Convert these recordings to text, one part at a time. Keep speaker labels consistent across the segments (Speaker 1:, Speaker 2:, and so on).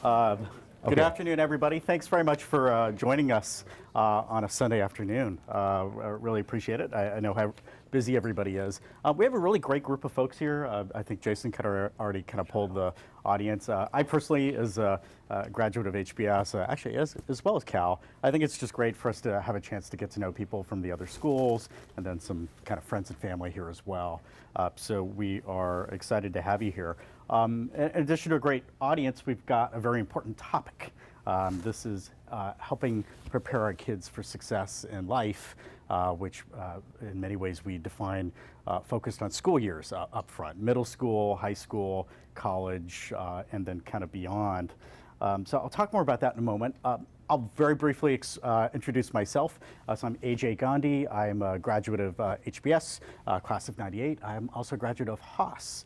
Speaker 1: Good afternoon, everybody. Thanks very much for joining us on a Sunday afternoon. I really appreciate it. I know how busy everybody is. We have a really great group of folks here. I think Jason already kind of pulled the audience. I personally, as a graduate of HBS, actually as well as Cal, I think it's just great for us to have a chance to get to know people from the other schools and then some kind of friends and family here as well. So we are excited to have you here. In addition to a great audience, we've got a very important topic. This is helping prepare our kids for success in life, which in many ways we define focused on school years up front, middle school, high school, college, and then kind of beyond. So I'll talk more about that in a moment. I'll very briefly introduce myself. So I'm AJ Gandhi. I'm a graduate of HBS, class of '98. I'm also a graduate of Haas.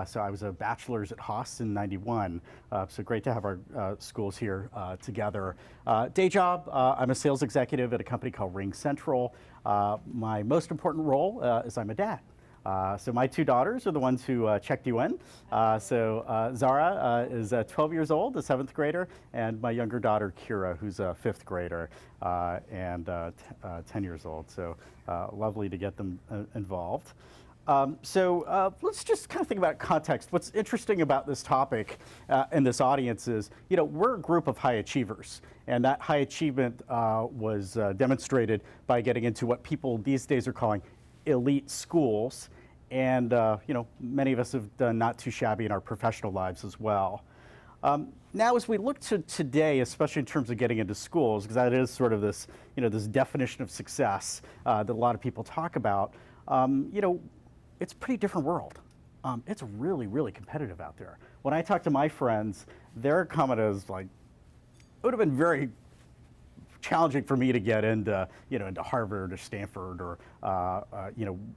Speaker 1: So I was a bachelor's at Haas in '91. So great to have our schools here together. Day job, I'm a sales executive at a company called Ring Central. My most important role is I'm a dad. So my two daughters are the ones who checked you in. So Zara is 12 years old, a 7th grader, and my younger daughter, Kira, who's a 5th grader and 10 years old. So lovely to get them involved. So let's just kind of think about context. What's interesting about this topic and this audience is, we're a group of high achievers. And that high achievement was demonstrated by getting into what people these days are calling elite schools. And many of us have done not too shabby in our professional lives as well. Now, as we look to today, especially in terms of getting into schools, because that is sort of this, this definition of success that a lot of people talk about, it's a pretty different world. It's really, really competitive out there. When I talk to my friends, their comment is like, it would have been very challenging for me to get into, into Harvard or Stanford or,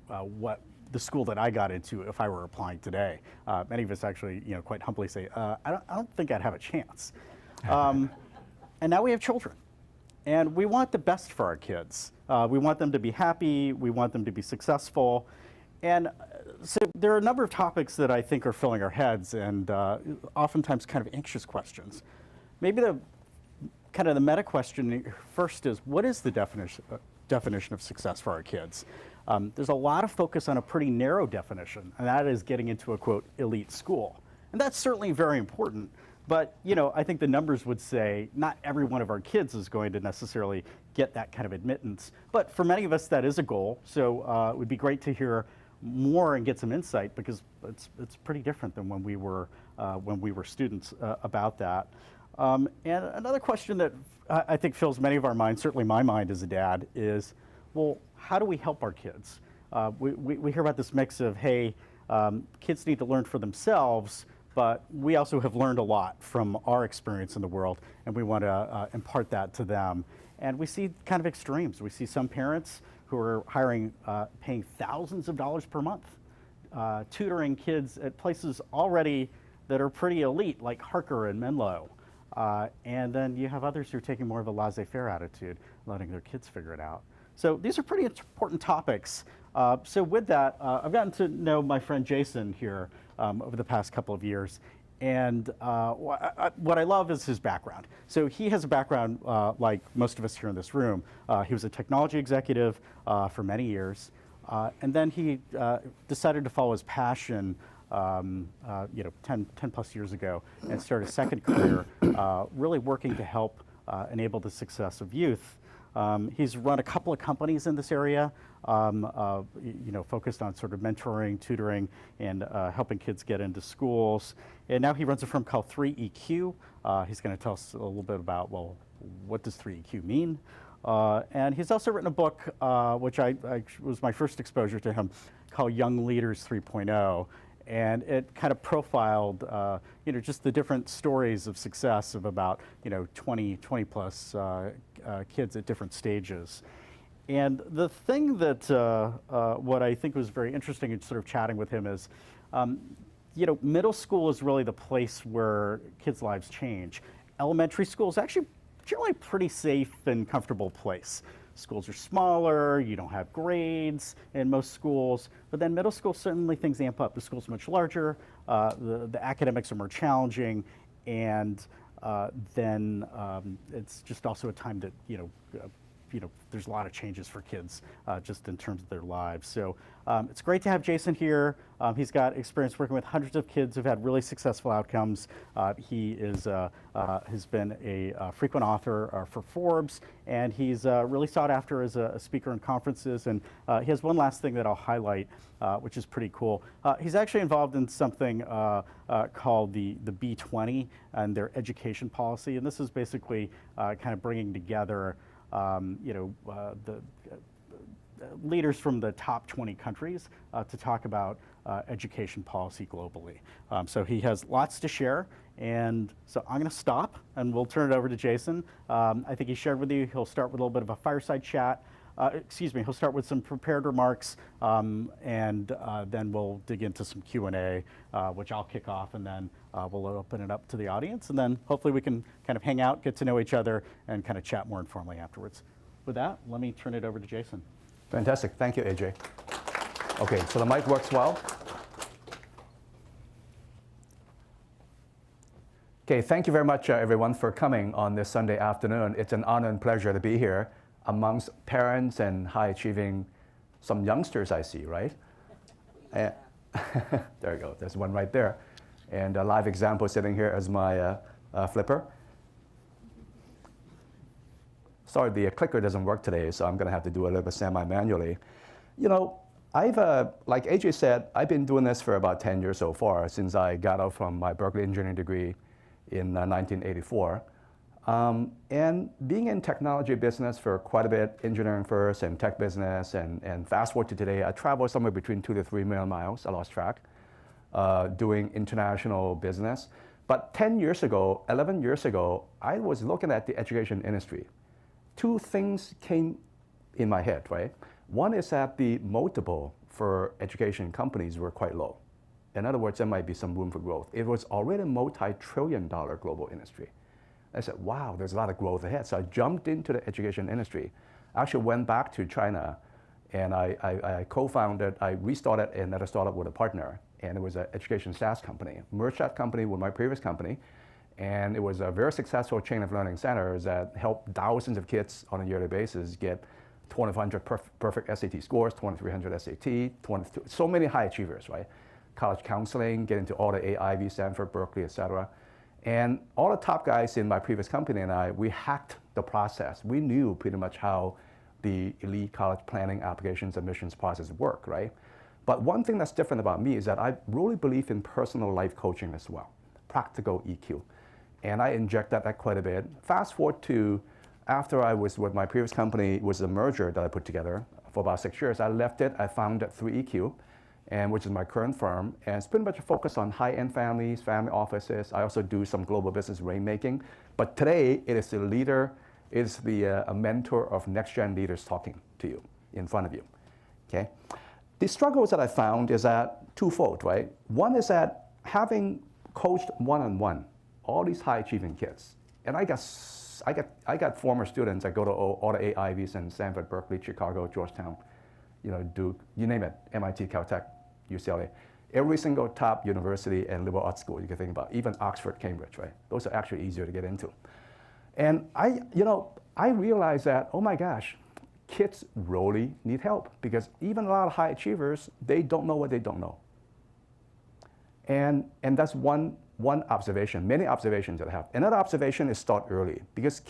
Speaker 1: what the school that I got into if I were applying today. Many of us actually, quite humbly say, I don't think I'd have a chance. And now we have children. And we want the best for our kids. We want them to be happy. We want them to be successful. And so there are a number of topics that I think are filling our heads and oftentimes kind of anxious questions. Maybe the meta question first is, what is the definition of success for our kids? There's a lot of focus on a pretty narrow definition, and that is getting into a, quote, elite school. And that's certainly very important. But, I think the numbers would say not every one of our kids is going to necessarily get that kind of admittance. But for many of us, that is a goal. So it would be great to hear more and get some insight, because it's pretty different than when we were students about that. And another question that I think fills many of our minds, certainly my mind as a dad, is, well, how do we help our kids? We hear about this mix of, hey, kids need to learn for themselves, but we also have learned a lot from our experience in the world, and we want to impart that to them. And we see kind of extremes. We see some parents who are paying thousands of dollars per month, tutoring kids at places already that are pretty elite, like Harker and Menlo. And then you have others who are taking more of a laissez-faire attitude, letting their kids figure it out. So these are pretty important topics. So with that, I've gotten to know my friend Jason here over the past couple of years. And what I love is his background. So he has a background like most of us here in this room. He was a technology executive for many years. And then he decided to follow his passion 10 plus years ago and start a second career, really working to help enable the success of youth. He's run a couple of companies in this area, focused on sort of mentoring, tutoring, and helping kids get into schools. And now he runs a firm called 3EQ. He's going to tell us a little bit about, well, what does 3EQ mean? And he's also written a book, which was my first exposure to him, called Young Leaders 3.0. And it kind of profiled, just the different stories of success of about, 20 plus kids at different stages. And the thing that, what I think was very interesting in sort of chatting with him is, middle school is really the place where kids' lives change. Elementary school is actually generally a pretty safe and comfortable place. Schools are smaller, you don't have grades in most schools, but then middle school, certainly things amp up. The school's much larger, the academics are more challenging, and then it's just also a time that, there's a lot of changes for kids just in terms of their lives. So it's great to have Jason here. He's got experience working with hundreds of kids who've had really successful outcomes. He has been a frequent author for Forbes, and he's really sought after as a speaker in conferences. And he has one last thing that I'll highlight, which is pretty cool. He's actually involved in something called the B20 and their education policy. And this is basically kind of bringing together the leaders from the top 20 countries to talk about education policy globally. So he has lots to share, and so I'm going to stop and we'll turn it over to Jason. I think he shared with you, he'll start with a little bit of a fireside chat. He'll start with some prepared remarks, and then we'll dig into some Q&A, which I'll kick off, and then we'll open it up to the audience, and then hopefully we can kind of hang out, get to know each other, and kind of chat more informally afterwards. With that, let me turn it over to Jason.
Speaker 2: Fantastic. Thank you, AJ. Okay, so the mic works well. Okay, thank you very much, everyone, for coming on this Sunday afternoon. It's an honor and pleasure to be here amongst parents and high-achieving, some youngsters I see, right? There you go. There's one right there. And a live example sitting here as my flipper. Sorry, the clicker doesn't work today, so I'm going to have to do a little bit semi-manually. I've, like AJ said, I've been doing this for about 10 years so far, since I got out from my Berkeley engineering degree in 1984. And being in technology business for quite a bit, engineering first and tech business, and fast forward to today, I travel somewhere between 2 to 3 million miles, I lost track, doing international business. But 10 years ago, 11 years ago, I was looking at the education industry. Two things came in my head, right? One is that the multiple for education companies were quite low. In other words, there might be some room for growth. It was already a multi-trillion-dollar global industry. I said, wow, there's a lot of growth ahead. So I jumped into the education industry. I actually went back to China, and I co-founded, I restarted another startup with a partner, and it was an education SaaS company. Merged that company with my previous company, and it was a very successful chain of learning centers that helped thousands of kids on a yearly basis get 2,500 perfect SAT scores, 2,300 SAT, so many high achievers, right? College counseling, get into all the AIV, Stanford, Berkeley, et cetera. And all the top guys in my previous company and I, we hacked the process. We knew pretty much how the elite college planning applications admissions process work, right? But one thing that's different about me is that I really believe in personal life coaching as well, practical EQ. And I inject that quite a bit. Fast forward to after I was with my previous company, it was a merger that I put together for about 6 years. I left it, I founded 3EQ, which is my current firm, and it's pretty much focused on high-end families, family offices. I also do some global business rainmaking. But today, it is the leader, it is a mentor of next-gen leaders talking to you, in front of you, okay? The struggles that I found is that twofold, right? One is that having coached one-on-one, all these high-achieving kids, and I got former students that go to all the AIVs in Stanford, Berkeley, Chicago, Georgetown, Duke, you name it, MIT, Caltech, UCLA. Every single top university and liberal arts school you can think about, even Oxford, Cambridge, right? Those are actually easier to get into. And I realized that, oh my gosh, kids really need help, because even a lot of high achievers, they don't know what they don't know. And that's one observation, many observations that I have. Another observation is start early, because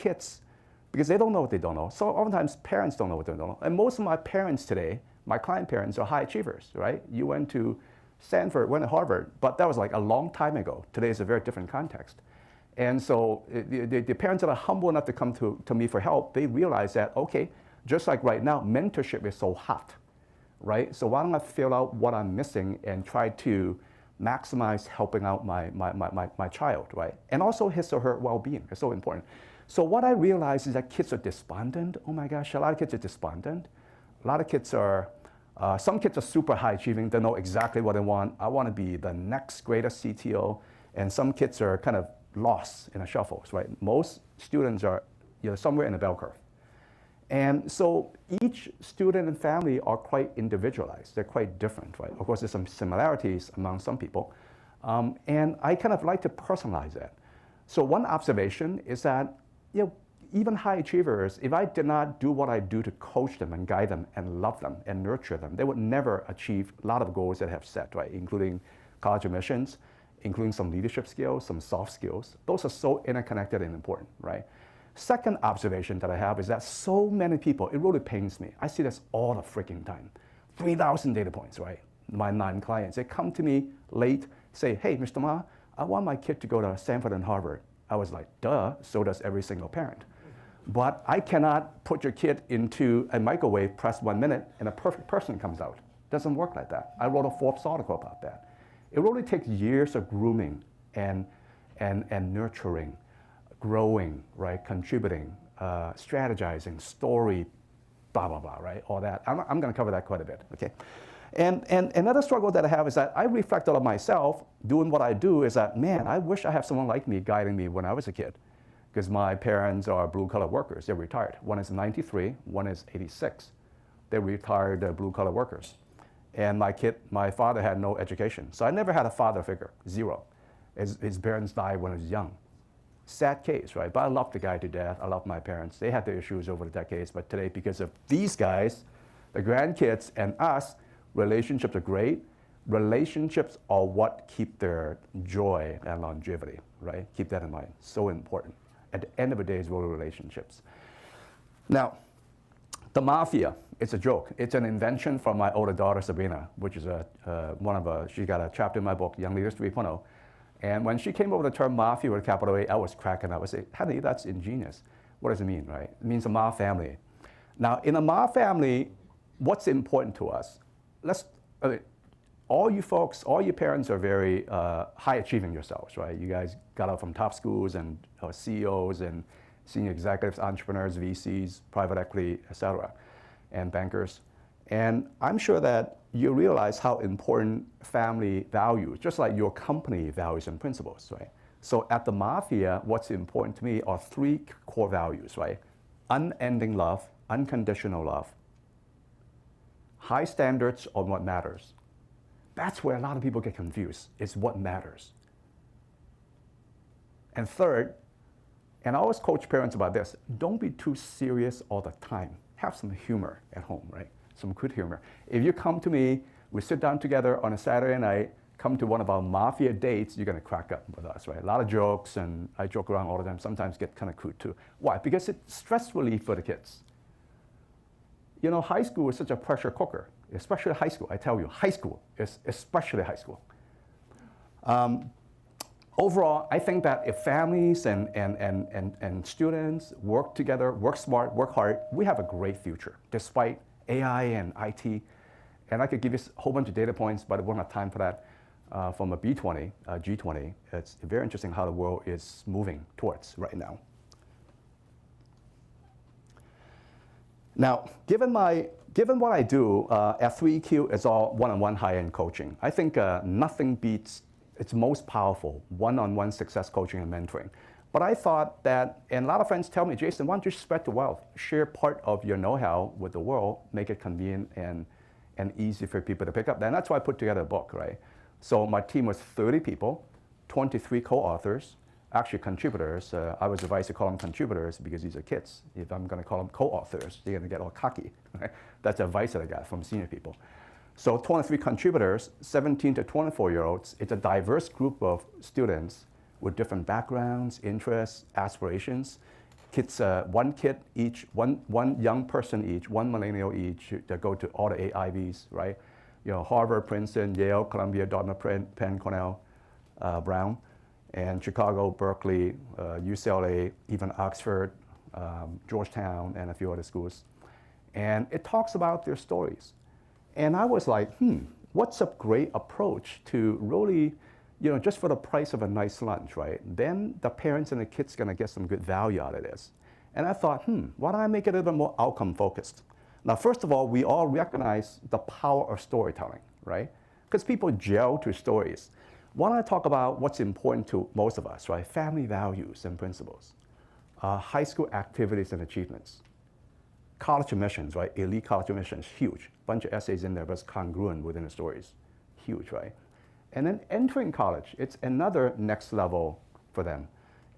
Speaker 2: they don't know what they don't know. So oftentimes parents don't know what they don't know. And most of my parents today, my client parents, are high achievers, right? You went to Stanford, went to Harvard, but that was like a long time ago. Today is a very different context. And so the parents that are humble enough to come to me for help, they realize that, okay, just like right now, mentorship is so hot, right? So why don't I fill out what I'm missing and try to maximize helping out my child, right? And also his or her well-being is so important. So what I realized is that kids are despondent. Oh my gosh, a lot of kids are despondent. A lot of kids are, some kids are super high achieving. They know exactly what they want. I want to be the next greatest CTO. And some kids are kind of lost in a shuffle, right? Most students are somewhere in the bell curve. And so each student and family are quite individualized. They're quite different, right? Of course, there's some similarities among some people. And I kind of like to personalize that. So one observation is that, even high achievers, if I did not do what I do to coach them and guide them and love them and nurture them, they would never achieve a lot of goals that I have set, right? Including college admissions, including some leadership skills, some soft skills. Those are so interconnected and important, right? Second observation that I have is that so many people, it really pains me. I see this all the freaking time. 3,000 data points, right? My 9 clients, they come to me late, say, hey, Mr. Ma, I want my kid to go to Stanford and Harvard. I was like, duh, so does every single parent. But I cannot put your kid into a microwave, press 1 minute, and a perfect person comes out. Doesn't work like that. I wrote a Forbes article about that. It really takes years of grooming and nurturing, growing, right, contributing, strategizing, story, blah, blah, blah, right, all that. I'm going to cover that quite a bit, okay? And another struggle that I have is that I reflect on myself doing what I do is that, man, I wish I had someone like me guiding me when I was a kid. Because my parents are blue-collar workers. They're retired. One is 93, one is 86. They're retired blue-collar workers. And my father had no education. So I never had a father figure, zero. His parents died when he was young. Sad case, right? But I love the guy to death. I love my parents. They had their issues over the decades, but today, because of these guys, the grandkids and us, relationships are great. Relationships are what keep their joy and longevity, right? Keep that in mind. So important. At the end of the day, it's really relationships. Now, the mafia, it's a joke. It's an invention from my older daughter, Sabrina, which is she got a chapter in my book, Young Leaders 3.0. And when she came over the term mafia with a capital A, I was cracking up. I said, honey, that's ingenious. What does it mean, right? It means a Ma family. Now, in a Ma family, what's important to us? All you folks, all your parents are very high achieving yourselves, right? You guys got out from top schools and CEOs and senior executives, entrepreneurs, VCs, private equity, et cetera, and bankers. And I'm sure that you realize how important family values, just like your company values and principles, right? So at the Mafia, what's important to me are 3 core values, right? Unending love, unconditional love, high standards on what matters. That's where a lot of people get confused, is what matters. And third, and I always coach parents about this, don't be too serious all the time. Have some humor at home, right? Some good humor. If you come to me, we sit down together on a Saturday night, come to one of our Mafia dates, you're gonna crack up with us, right? A lot of jokes, and I joke around all the time, sometimes get kind of crude too. Why? Because it's stress relief for the kids. High school is such a pressure cooker, especially high school. I tell you, high school, especially high school. Overall, I think that if families and students work together, work smart, work hard, we have a great future, despite AI and IT. And I could give you a whole bunch of data points, but we won't have time for that. From a B20, G20, it's very interesting how the world is moving towards right now. Now, given what I do at 3EQ, it's all one-on-one high-end coaching. I think nothing beats, it's most powerful, one-on-one success coaching and mentoring. But I thought that, and a lot of friends tell me, Jason, why don't you spread the wealth? Share part of your know-how with the world, make it convenient and easy for people to pick up. And that's why I put together a book, right? So my team was 30 people, 23 co-authors, actually contributors. I was advised to call them contributors because these are kids. If I'm going to call them co-authors, they're going to get all cocky. Right? That's advice that I got from senior people. So 23 contributors, 17 to 24-year-olds. It's a diverse group of students with different backgrounds, interests, aspirations. Kids, one kid each, one young person each, one millennial each that go to all the 8 Ivies, right? Harvard, Princeton, Yale, Columbia, Dartmouth, Penn, Cornell, Brown, and Chicago, Berkeley, UCLA, even Oxford, Georgetown, and a few other schools. And it talks about their stories. And I was like, what's a great approach to really, just for the price of a nice lunch, right? Then the parents and the kids gonna get some good value out of this. And I thought, why don't I make it a little bit more outcome focused? Now, first of all, we all recognize the power of storytelling, right? Because people gel to stories. Why don't I talk about what's important to most of us, right? Family values and principles, high school activities and achievements, college admissions, right? Elite college admissions, huge. Bunch of essays in there, but it's congruent within the stories, huge, right? And then entering college, it's another next level for them.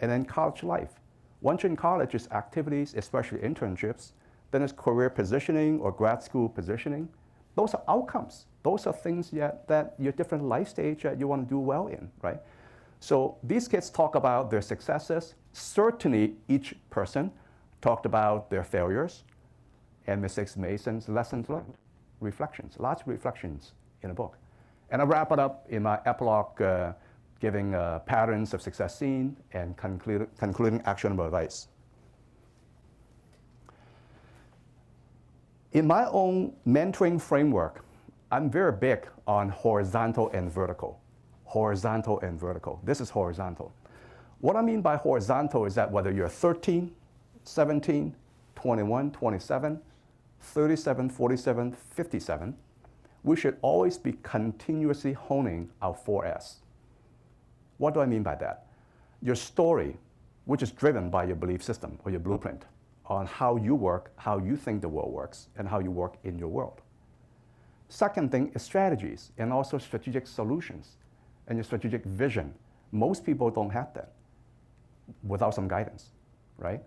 Speaker 2: And then college life. Once you're in college, it's activities, especially internships. Then it's career positioning or grad school positioning. Those are outcomes. Those are things that your different life stage that you want to do well in, right? So these kids talk about their successes. Certainly, each person talked about their failures and mistakes made and lessons learned. Reflections, lots of reflections in a book. And I wrap it up in my epilogue, giving patterns of success seen and concluding actionable advice. In my own mentoring framework, I'm very big on horizontal and vertical. Horizontal and vertical. This is horizontal. What I mean by horizontal is that whether you're 13, 17, 21, 27, 37, 47, 57, we should always be continuously honing our 4S. What do I mean by that? Your story, which is driven by your belief system or your blueprint on how you work, how you think the world works, and how you work in your world. Second thing is strategies and also strategic solutions and your strategic vision. Most people don't have that without some guidance, right?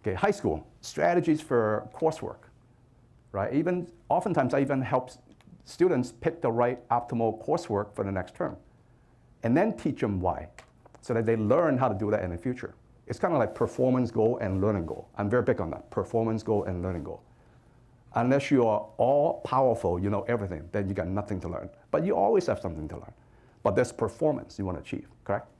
Speaker 2: Okay, high school, strategies for coursework, right? Even oftentimes I even help students pick the right optimal coursework for the next term and then teach them why so that they learn how to do that in the future. It's kind of like performance goal and learning goal. I'm very big on that, performance goal and learning goal. Unless you are all powerful, you know everything, then you got nothing to learn. But you always have something to learn. But there's performance you want to achieve, correct?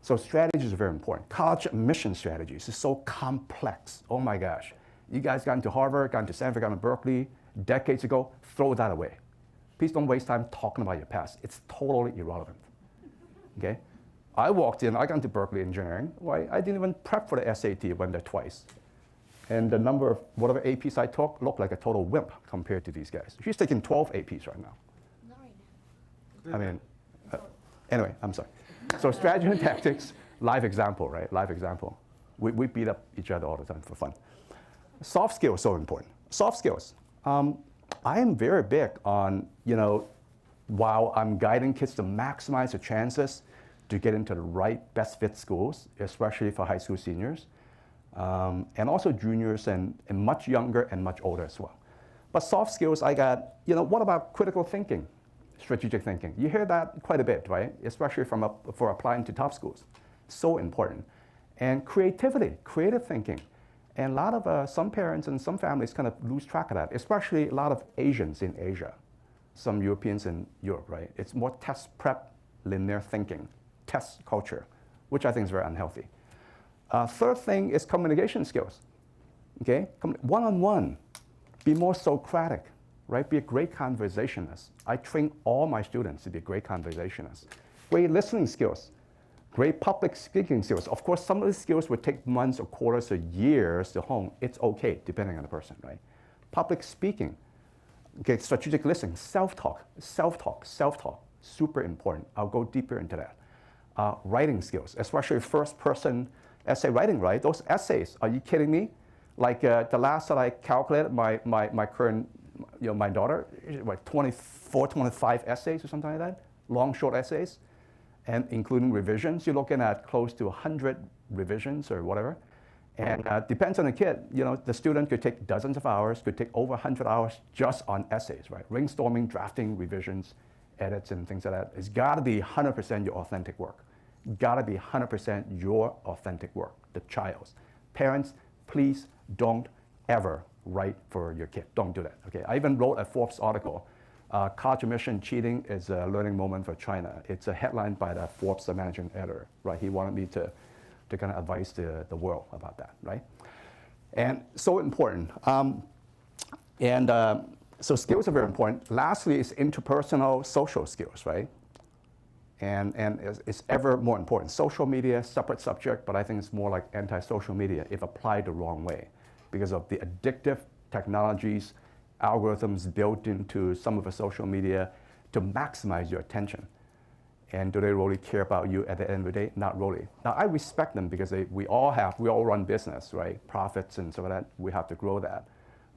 Speaker 2: So strategies are very important. College admission strategies is so complex. Oh my gosh. You guys got into Harvard, got into Stanford, got into Berkeley decades ago, throw that away. Please don't waste time talking about your past. It's totally irrelevant, okay? I walked in, I got into Berkeley engineering. Why? I didn't even prep for the SAT, went there twice. And the number of whatever APs I took looked like a total wimp compared to these guys. She's taking 12 APs right now.
Speaker 3: Not right now.
Speaker 2: I mean, anyway, I'm sorry. So strategy and tactics, live example, right? Live example. We beat up each other all the time for fun. Soft skills, so important. Soft skills. I am very big on, while I'm guiding kids to maximize the chances to get into the right best fit schools, especially for high school seniors, and also juniors and much younger and much older as well. But soft skills, I got, what about critical thinking, strategic thinking? You hear that quite a bit, right? Especially for applying to top schools. So important. And creativity, creative thinking. And a lot of some parents and some families kind of lose track of that, especially a lot of Asians in Asia, some Europeans in Europe, right? It's more test prep, linear thinking, test culture, which I think is very unhealthy. Third thing is communication skills, okay? One-on-one, be more Socratic, right? Be a great conversationalist. I train all my students to be great conversationalists. Great listening skills, great public speaking skills. Of course, some of these skills would take months or quarters or years to hone. It's okay, depending on the person, right? Public speaking, okay, strategic listening, self-talk, super important. I'll go deeper into that. Writing skills, especially first-person essay writing, right? Those essays, are you kidding me? Like the last that I calculated, my current, my daughter, like 24, 25 essays or something like that, long, short essays, and including revisions. You're looking at close to 100 revisions or whatever. And depends on the kid. The student could take dozens of hours, could take over 100 hours just on essays, right? Brainstorming, drafting, revisions, edits, and things like that. It's got to be 100% your authentic work. Got to be 100% your authentic work, the child's. Parents, please don't ever write for your kid. Don't do that, okay? I even wrote a Forbes article, college admission cheating is a learning moment for China. It's a headline by the Forbes managing editor, right? He wanted me to kind of advise the world about that, right? And so important. So skills are very important. Lastly is interpersonal social skills, right? And it's ever more important. Social media, separate subject, but I think it's more like anti-social media if applied the wrong way because of the addictive technologies, algorithms built into some of the social media to maximize your attention. And do they really care about you at the end of the day? Not really. Now, I respect them because we all run business, right? Profits and so that, we have to grow that.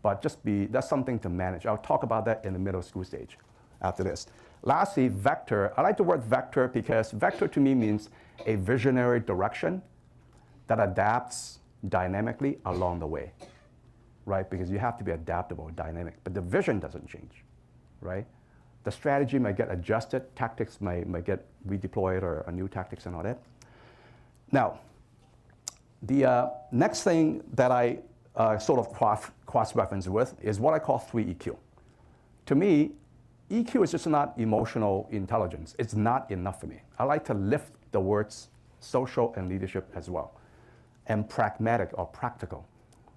Speaker 2: But that's something to manage. I'll talk about that in the middle school stage after this. Lastly, vector. I like the word vector because vector to me means a visionary direction that adapts dynamically along the way, right? Because you have to be adaptable, dynamic, but the vision doesn't change, right? The strategy might get adjusted, tactics might get redeployed or new tactics and all that. Now, the next thing that I sort of cross-reference with is what I call 3 EQ. To me, EQ is just not emotional intelligence. It's not enough for me. I like to lift the words social and leadership as well, and pragmatic or practical.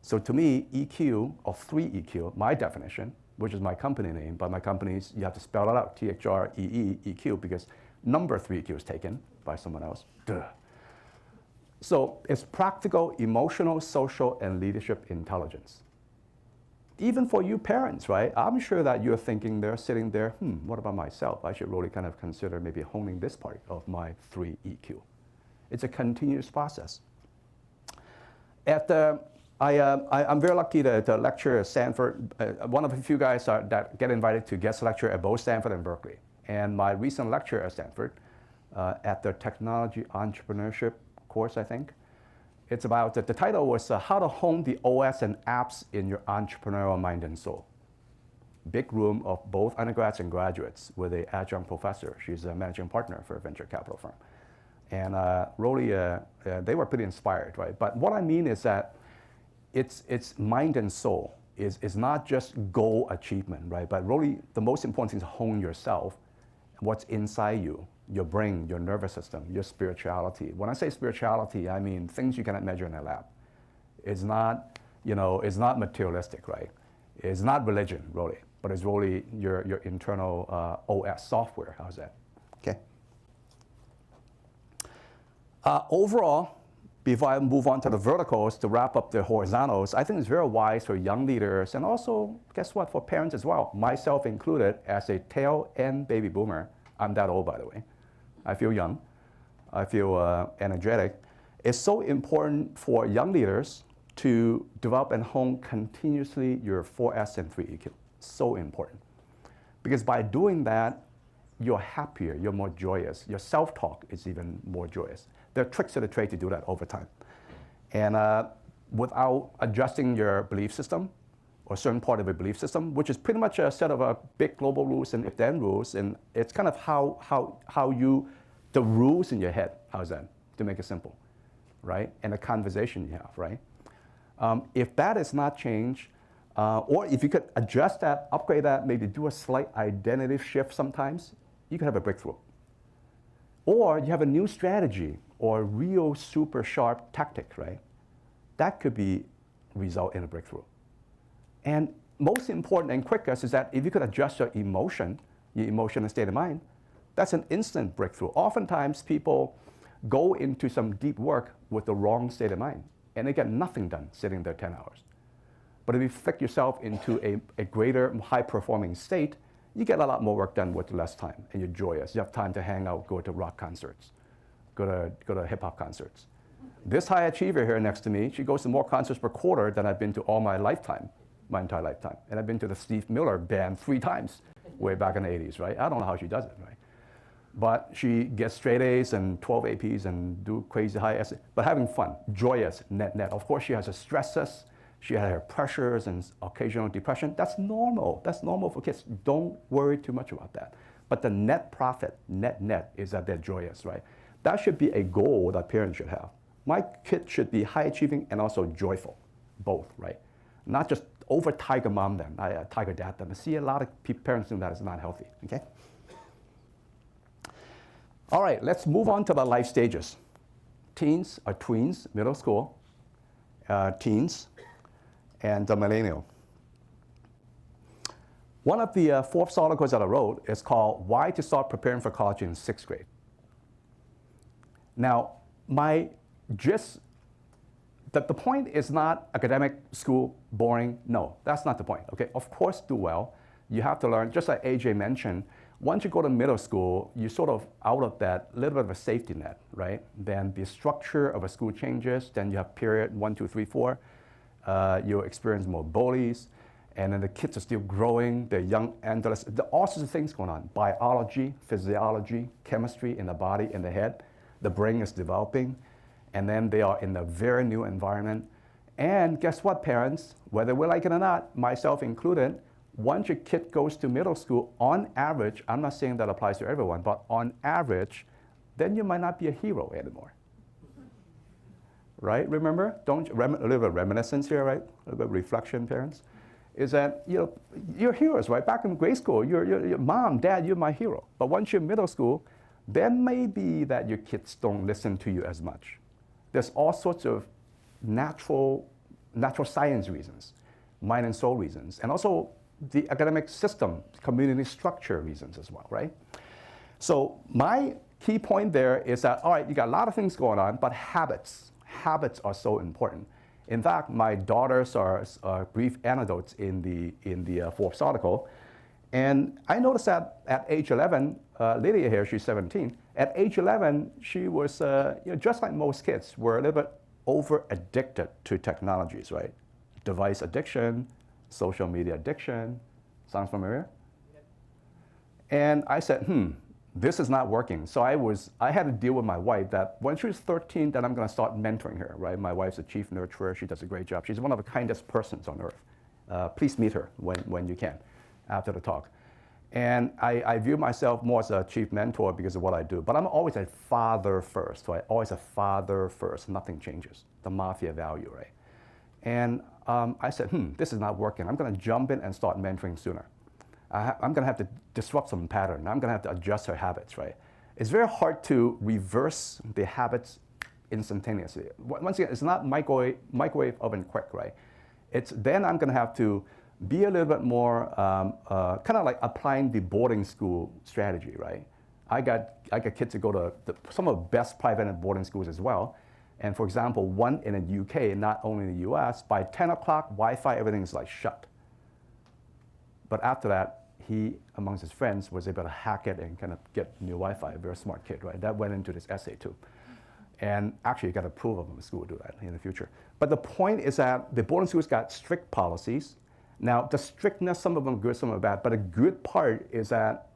Speaker 2: So to me, EQ or 3 EQ, my definition, which is my company name, but my company's, you have to spell it out, THREE, EQ, because number 3 EQ is taken by someone else. Duh. So it's practical, emotional, social, and leadership intelligence. Even for you parents, right? I'm sure that you're thinking there, sitting there, what about myself? I should really kind of consider maybe honing this part of my 3 EQ. It's a continuous process. I'm very lucky to lecture at Stanford. One of the few guys that get invited to guest lecture at both Stanford and Berkeley. And my recent lecture at Stanford, at the technology entrepreneurship course, I think, it's about, the title was How to Hone the OS and Apps in Your Entrepreneurial Mind and Soul. Big room of both undergrads and graduates with an adjunct professor. She's a managing partner for a venture capital firm. And really, they were pretty inspired, right? But what I mean is that it's mind and soul. Is not just goal achievement, right? But really, the most important thing is hone yourself, what's inside you, your brain, your nervous system, your spirituality. When I say spirituality, I mean things you cannot measure in a lab. It's not, it's not materialistic, right? It's not religion, really, but it's really your internal OS software. How's that? Okay. Overall, before I move on to the verticals to wrap up the horizontals, I think it's very wise for young leaders and also, guess what, for parents as well, myself included, as a tail end baby boomer. I'm that old, by the way. I feel young. I feel energetic. It's so important for young leaders to develop and hone continuously your 4S and 3 EQ. So important. Because by doing that, you're happier, you're more joyous. Your self-talk is even more joyous. There are tricks of the trade to do that over time. And without adjusting your belief system, or certain part of a belief system, which is pretty much a set of big global rules and if-then rules, and it's kind of the rules in your head, how's that, to make it simple, right? And the conversation you have, right? If that is not changed, or if you could adjust that, upgrade that, maybe do a slight identity shift sometimes, you could have a breakthrough. Or you have a new strategy or real super sharp tactic, right? That could result in a breakthrough. And most important and quickest is that if you could adjust your emotion and state of mind, that's an instant breakthrough. Oftentimes people go into some deep work with the wrong state of mind and they get nothing done sitting there 10 hours. But if you flick yourself into a greater high-performing state, you get a lot more work done with less time, and you're joyous. You have time to hang out, go to rock concerts, go to hip-hop concerts. This high achiever here next to me, she goes to more concerts per quarter than I've been to all my entire lifetime. And I've been to the Steve Miller Band 3 times, way back in the 80s, right? I don't know how she does it, right? But she gets straight A's and 12 APs and do crazy high essays, but having fun, joyous, net. Of course, she has her stresses, she has her pressures and occasional depression. That's normal. That's normal for kids. Don't worry too much about that. But the net profit, net, is that they're joyous, right? That should be a goal that parents should have. My kid should be high achieving and also joyful, both, right? Not just over tiger mom them, tiger dad them. I see a lot of parents doing that is not healthy, okay? All right, let's move on to the life stages. Teens or tweens, middle school, teens, and the millennial. One of the Forbes articles that I wrote is called Why to Start Preparing for College in 6th Grade. Now, the point is not academic, school, boring. No, that's not the point, okay? Of course, do well. You have to learn, just like AJ mentioned, once you go to middle school, you're sort of out of that little bit of a safety net, right? Then the structure of a school changes, then you have period 1, 2, 3, 4. You'll experience more bullies, and then the kids are still growing, they're young adolescents, there are all sorts of things going on. Biology, physiology, chemistry in the body, in the head. The brain is developing. and then they are in a very new environment. And guess what, parents? Whether we like it or not, myself included, once your kid goes to middle school, on average, I'm not saying that applies to everyone, but on average, then you might not be a hero anymore. Right? Remember? A little bit of reminiscence here, right? A little bit of reflection, parents. Is that, you're heroes, right? Back in grade school, your mom, dad, you're my hero. But once you're middle school, then maybe that your kids don't listen to you as much. There's all sorts of natural science reasons, mind and soul reasons, and also the academic system, community structure reasons as well, right? So my key point there is that, all right, you got a lot of things going on, but habits are so important. In fact, my daughters are brief anecdotes in the Forbes article. And I noticed that at age 11, Lydia here, she's 17. At age 11, she was, just like most kids, were a little bit over-addicted to technologies, right? Device addiction, social media addiction. Sounds familiar? Yep. And I said, this is not working. So I had to deal with my wife that when she was 13, then I'm going to start mentoring her, right? My wife's a chief nurturer. She does a great job. She's one of the kindest persons on earth. Please meet her when you can after the talk. And I view myself more as a chief mentor because of what I do. But I'm always a father first, right? Always a father first. Nothing changes. The mafia value, right? And I said, this is not working. I'm going to jump in and start mentoring sooner. I'm going to have to disrupt some pattern. I'm going to have to adjust her habits, right? It's very hard to reverse the habits instantaneously. Once again, it's not microwave oven quick, right? Then I'm going to have to be a little bit more kind of like applying the boarding school strategy, right? I got kids to go to some of the best private boarding schools as well. And for example, one in the UK, not only in the US, by 10 o'clock, Wi-Fi, everything is like shut. But after that, he, amongst his friends, was able to hack it and kind of get new Wi-Fi. A very smart kid, right? That went into this essay too. And actually, you got approval from the school to do that in the future. But the point is that the boarding schools got strict policies. Now, the strictness, some of them are good, some are bad. But a good part is that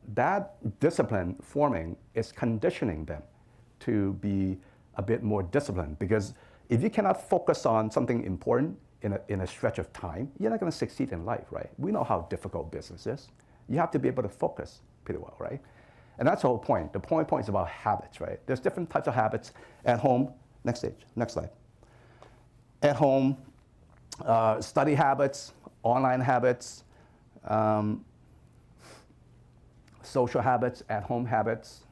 Speaker 2: discipline forming is conditioning them to be a bit more disciplined. Because if you cannot focus on something important in a stretch of time, you're not going to succeed in life, right? We know how difficult business is. You have to be able to focus pretty well, right? And that's the whole point. The point is about habits, right? There's different types of habits at home. Next slide. At home, study habits, online habits, social habits, at-home habits.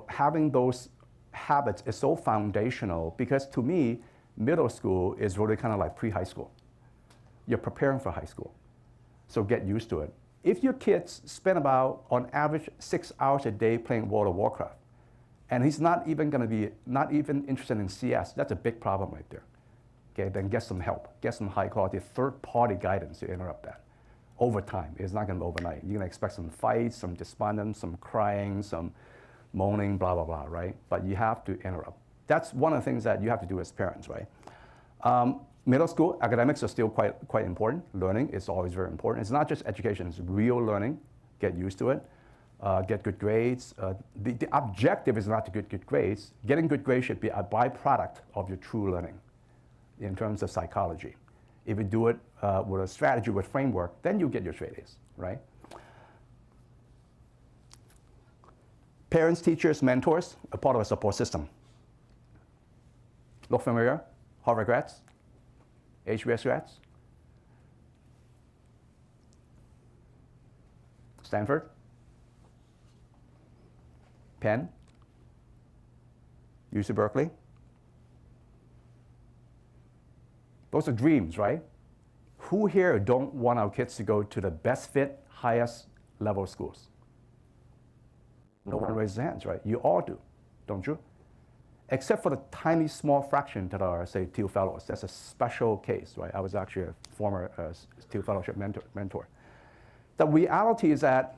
Speaker 2: Having those habits is so foundational because to me, middle school is really kind of like pre-high school. You're preparing for high school. So get used to it. If your kids spend about, on average, 6 hours a day playing World of Warcraft, and he's not even interested in CS, that's a big problem right there. Okay, then get some help. Get some high-quality third-party guidance to interrupt that. Over time, it's not going to be overnight. You're going to expect some fights, some despondence, some crying, some moaning, blah, blah, blah, right? But you have to interrupt. That's one of the things that you have to do as parents, right? Middle school, academics are still quite important. Learning is always very important. It's not just education, it's real learning. Get used to it. Get good grades. The objective is not to get good grades. Getting good grades should be a byproduct of your true learning in terms of psychology. If you do it with a strategy, with framework, then you get your straight A's, right? Parents, teachers, mentors are part of a support system. Look familiar? Harvard grads? HBS grads? Stanford? Penn? UC Berkeley? Those are dreams, right? Who here don't want our kids to go to the best fit, highest level schools? No one raises their hands, right? You all do, don't you? Except for the tiny small fraction that are, say, Thiel Fellows. That's a special case, right? I was actually a former Thiel Fellowship mentor. The reality is that,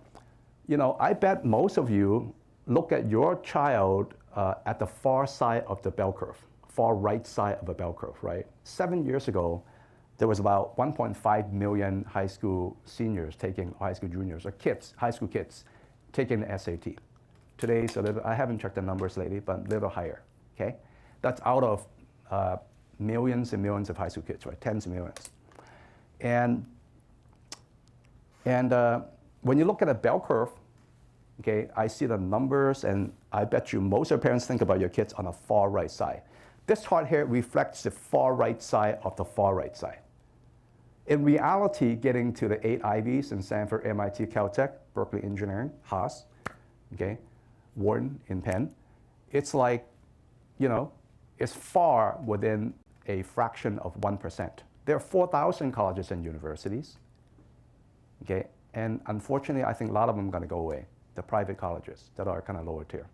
Speaker 2: I bet most of you look at your child at the far side of the bell curve, far right side of a bell curve, right? 7 years ago, there was about 1.5 million high school seniors taking, high school juniors, or kids, high school kids, taking the SAT. Today, it's a little, I haven't checked the numbers lately, but a little higher, okay? That's out of millions and millions of high school kids, right? Tens of millions. And when you look at a bell curve, okay, I see the numbers, and I bet you most of the parents think about your kids on the far right side. This chart here reflects the far right side of the far right side. In reality, getting to the 8 Ivies in Stanford, MIT, Caltech, Berkeley Engineering, Haas, okay, Wharton in Penn, it's like, it's far within a fraction of 1%. There are 4,000 colleges and universities, okay, and unfortunately, I think a lot of them are going to go away. The private colleges that are kind of lower tier,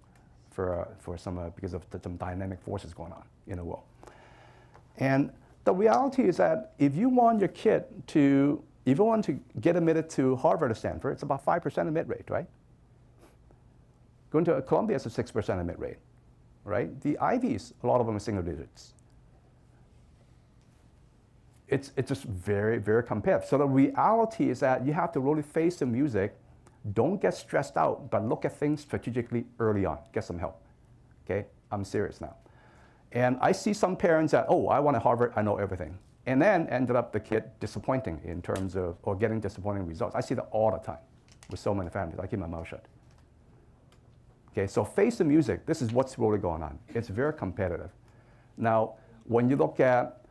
Speaker 2: for some because of some dynamic forces going on in the world. And the reality is that if you want your kid to, if you want to get admitted to Harvard or Stanford, it's about 5% admit rate, right? Going to Columbia is a 6% admit rate, right? The Ivies, a lot of them are single digits. It's just very, very competitive. So the reality is that you have to really face the music. Don't get stressed out, but look at things strategically early on. Get some help, okay? I'm serious now. And I see some parents that, oh, I want a Harvard, I know everything. And then ended up the kid disappointing in terms of, or getting disappointing results. I see that all the time with so many families. I keep my mouth shut. Okay, so face the music. This is what's really going on. It's very competitive. Now, when you look at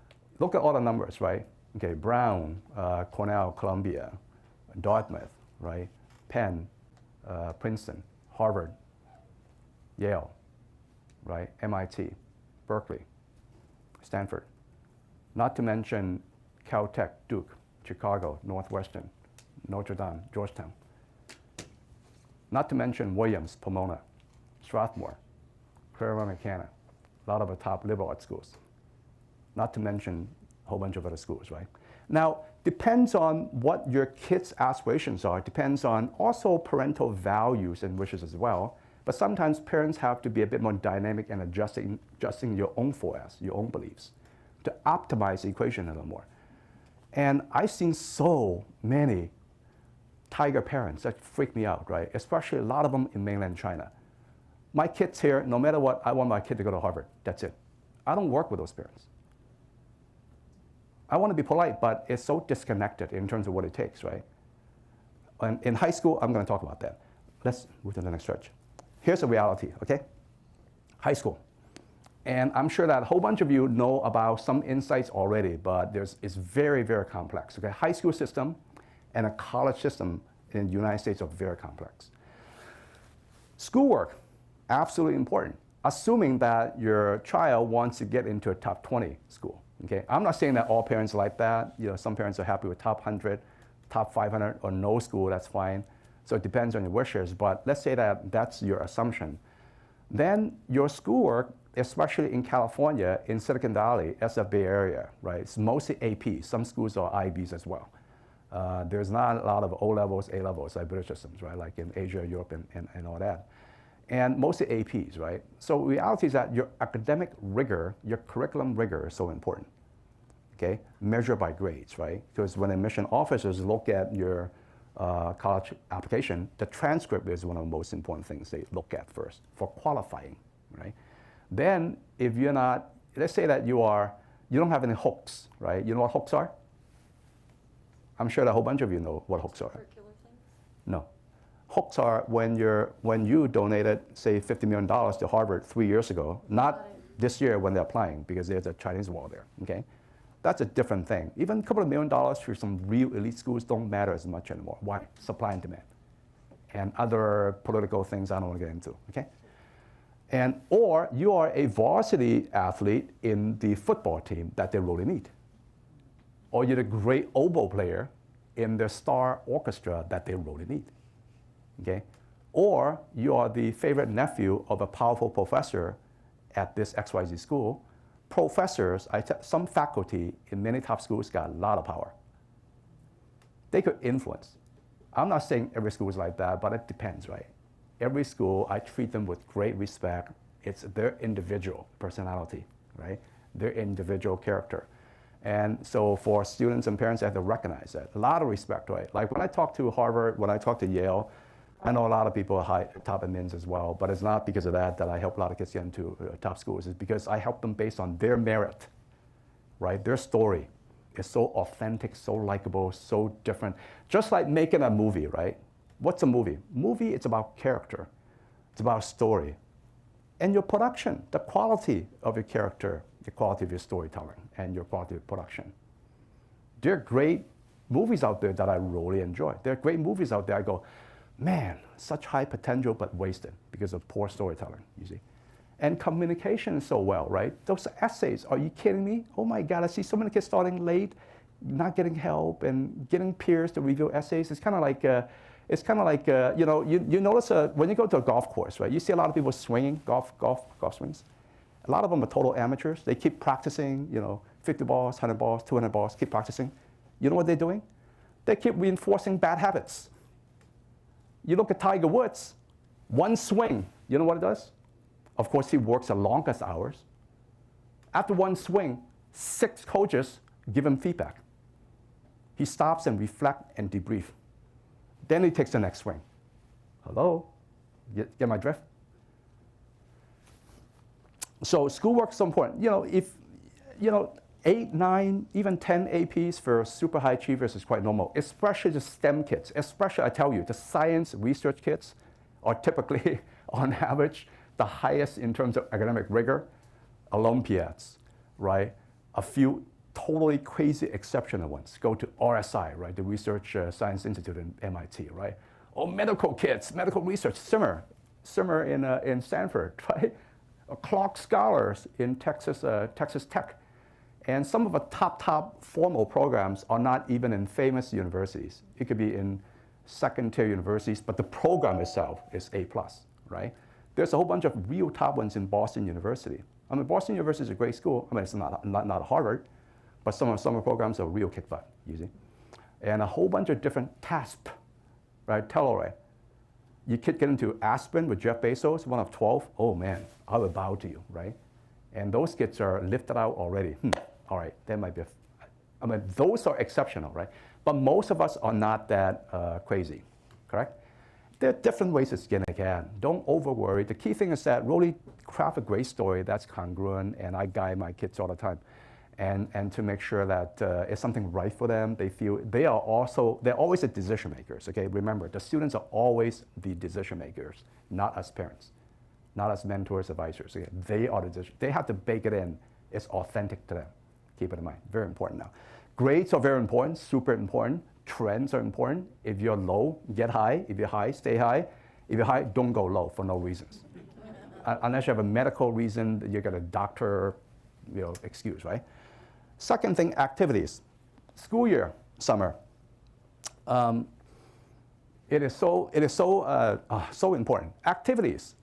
Speaker 2: all the numbers, right? Okay, Brown, Cornell, Columbia, Dartmouth, right? Penn, Princeton, Harvard, Yale, right? MIT, Berkeley, Stanford. Not to mention Caltech, Duke, Chicago, Northwestern, Notre Dame, Georgetown. Not to mention Williams, Pomona, Strathmore, Claremont-McKenna, a lot of the top liberal arts schools. Not to mention a whole bunch of other schools, right? Now, depends on what your kids' aspirations are, depends on also parental values and wishes as well. But sometimes parents have to be a bit more dynamic and adjusting your own forecasts, your own beliefs, to optimize the equation a little more. And I've seen so many tiger parents that freak me out, right? Especially a lot of them in mainland China. My kids here, no matter what, I want my kid to go to Harvard. That's it. I don't work with those parents. I want to be polite, but it's so disconnected in terms of what it takes, right? And in high school, I'm going to talk about that. Let's move to the next stretch. Here's the reality, okay? High school. And I'm sure that a whole bunch of you know about some insights already, but it's very, very complex, okay? High school system and a college system in the United States are very complex. Schoolwork, absolutely important, assuming that your child wants to get into a top 20 school. Okay, I'm not saying that all parents are like that. Some parents are happy with top 100, top 500, or no school, that's fine. So it depends on your wishes, but let's say that that's your assumption. Then your schoolwork, especially in California, in Silicon Valley, SF Bay Area, right? It's mostly AP. Some schools are IBs as well. There's not a lot of O levels, A levels, like British systems, right? Like in Asia, Europe, and all that. And mostly APs, right? So reality is that your academic rigor, your curriculum rigor is so important, okay? Measured by grades, right? Because when admission officers look at your college application, the transcript is one of the most important things they look at first for qualifying, right? Then if you're not, let's say that you don't have any hooks, right? You know what hooks are? I'm sure that a whole bunch of you know what hooks are.
Speaker 3: Circular things?
Speaker 2: No. Hooks are when you donated, say, $50 million to Harvard 3 years ago, not this year when they're applying, because there's a Chinese wall there, okay? That's a different thing. Even a couple of $1 million for some real elite schools don't matter as much anymore. Why? Supply and demand. And other political things I don't want to get into, okay? Or you are a varsity athlete in the football team that they really need. Or you're a great oboe player in the star orchestra that they really need. Okay? Or you are the favorite nephew of a powerful professor at this XYZ school. Professors, some faculty in many top schools got a lot of power. They could influence. I'm not saying every school is like that, but it depends, right? Every school, I treat them with great respect. It's their individual personality, right? Their individual character. And so for students and parents, they have to recognize that. A lot of respect, right? Like when I talk to Harvard, when I talk to Yale, I know a lot of people are top admins as well, but it's not because of that I help a lot of kids get into top schools. It's because I help them based on their merit, right? Their story is so authentic, so likable, so different. Just like making a movie, right? What's a movie? Movie, it's about character. It's about story. And your production, the quality of your character, the quality of your storytelling, and your quality of production. There are great movies out there that I really enjoy. There are great movies out there I go, man, such high potential but wasted because of poor storytelling, you see. And communication so well, right? Those essays, are you kidding me? Oh my God, I see so many kids starting late, not getting help, and getting peers to review essays. It's kind of like, you know, you notice when you go to a golf course, right? You see a lot of people swinging, golf swings. A lot of them are total amateurs. They keep practicing, you know, 50 balls, 100 balls, 200 balls, keep practicing. You know what they're doing? They keep reinforcing bad habits. You look at Tiger Woods, one swing, you know what it does? Of course, he works the longest hours. After one swing, 6 coaches give him feedback. He stops and reflects and debrief. Then he takes the next swing. Hello? Get my drift? So schoolwork is so important. You know, if, you know, 8, 9, even 10 APs for super high achievers is quite normal, especially the STEM kids. Especially, I tell you, the science research kids are typically, on average, the highest in terms of academic rigor. Olympiads, right? A few totally crazy exceptional ones go to RSI, right? The Research Science Institute in MIT, right? Or medical kids, medical research, Simmer in Stanford, right? Clark scholars in Texas Tech. And some of the top formal programs are not even in famous universities. It could be in second-tier universities, but the program itself is A+, right? There's a whole bunch of real top ones in Boston University. I mean, Boston University is a great school. I mean, it's not Harvard, but some of the programs are real kick butt, you see. And a whole bunch of different TASP, right? Telluride. You could get into Aspen with Jeff Bezos, one of 12. Oh man, I would bow to you, right? And those kids are lifted out already. All right, that might be, I mean, those are exceptional, right? But most of us are not that crazy, correct? There are different ways to skin a cat. Don't over worry. The key thing is that really craft a great story that's congruent, and I guide my kids all the time. And to make sure that it's something right for them, they feel they're always the decision makers, okay? Remember, the students are always the decision makers, not us parents, not as mentors, advisors. Okay? They are the decision. They have to bake it in. It's authentic to them. Keep it in mind, very important now. Grades are very important, super important. Trends are important. If you're low, get high. If you're high, stay high. If you're high, don't go low for no reasons. Unless you have a medical reason, you got a doctor, you know, excuse, right? Second thing, activities. School year, summer. It is so important. Activities.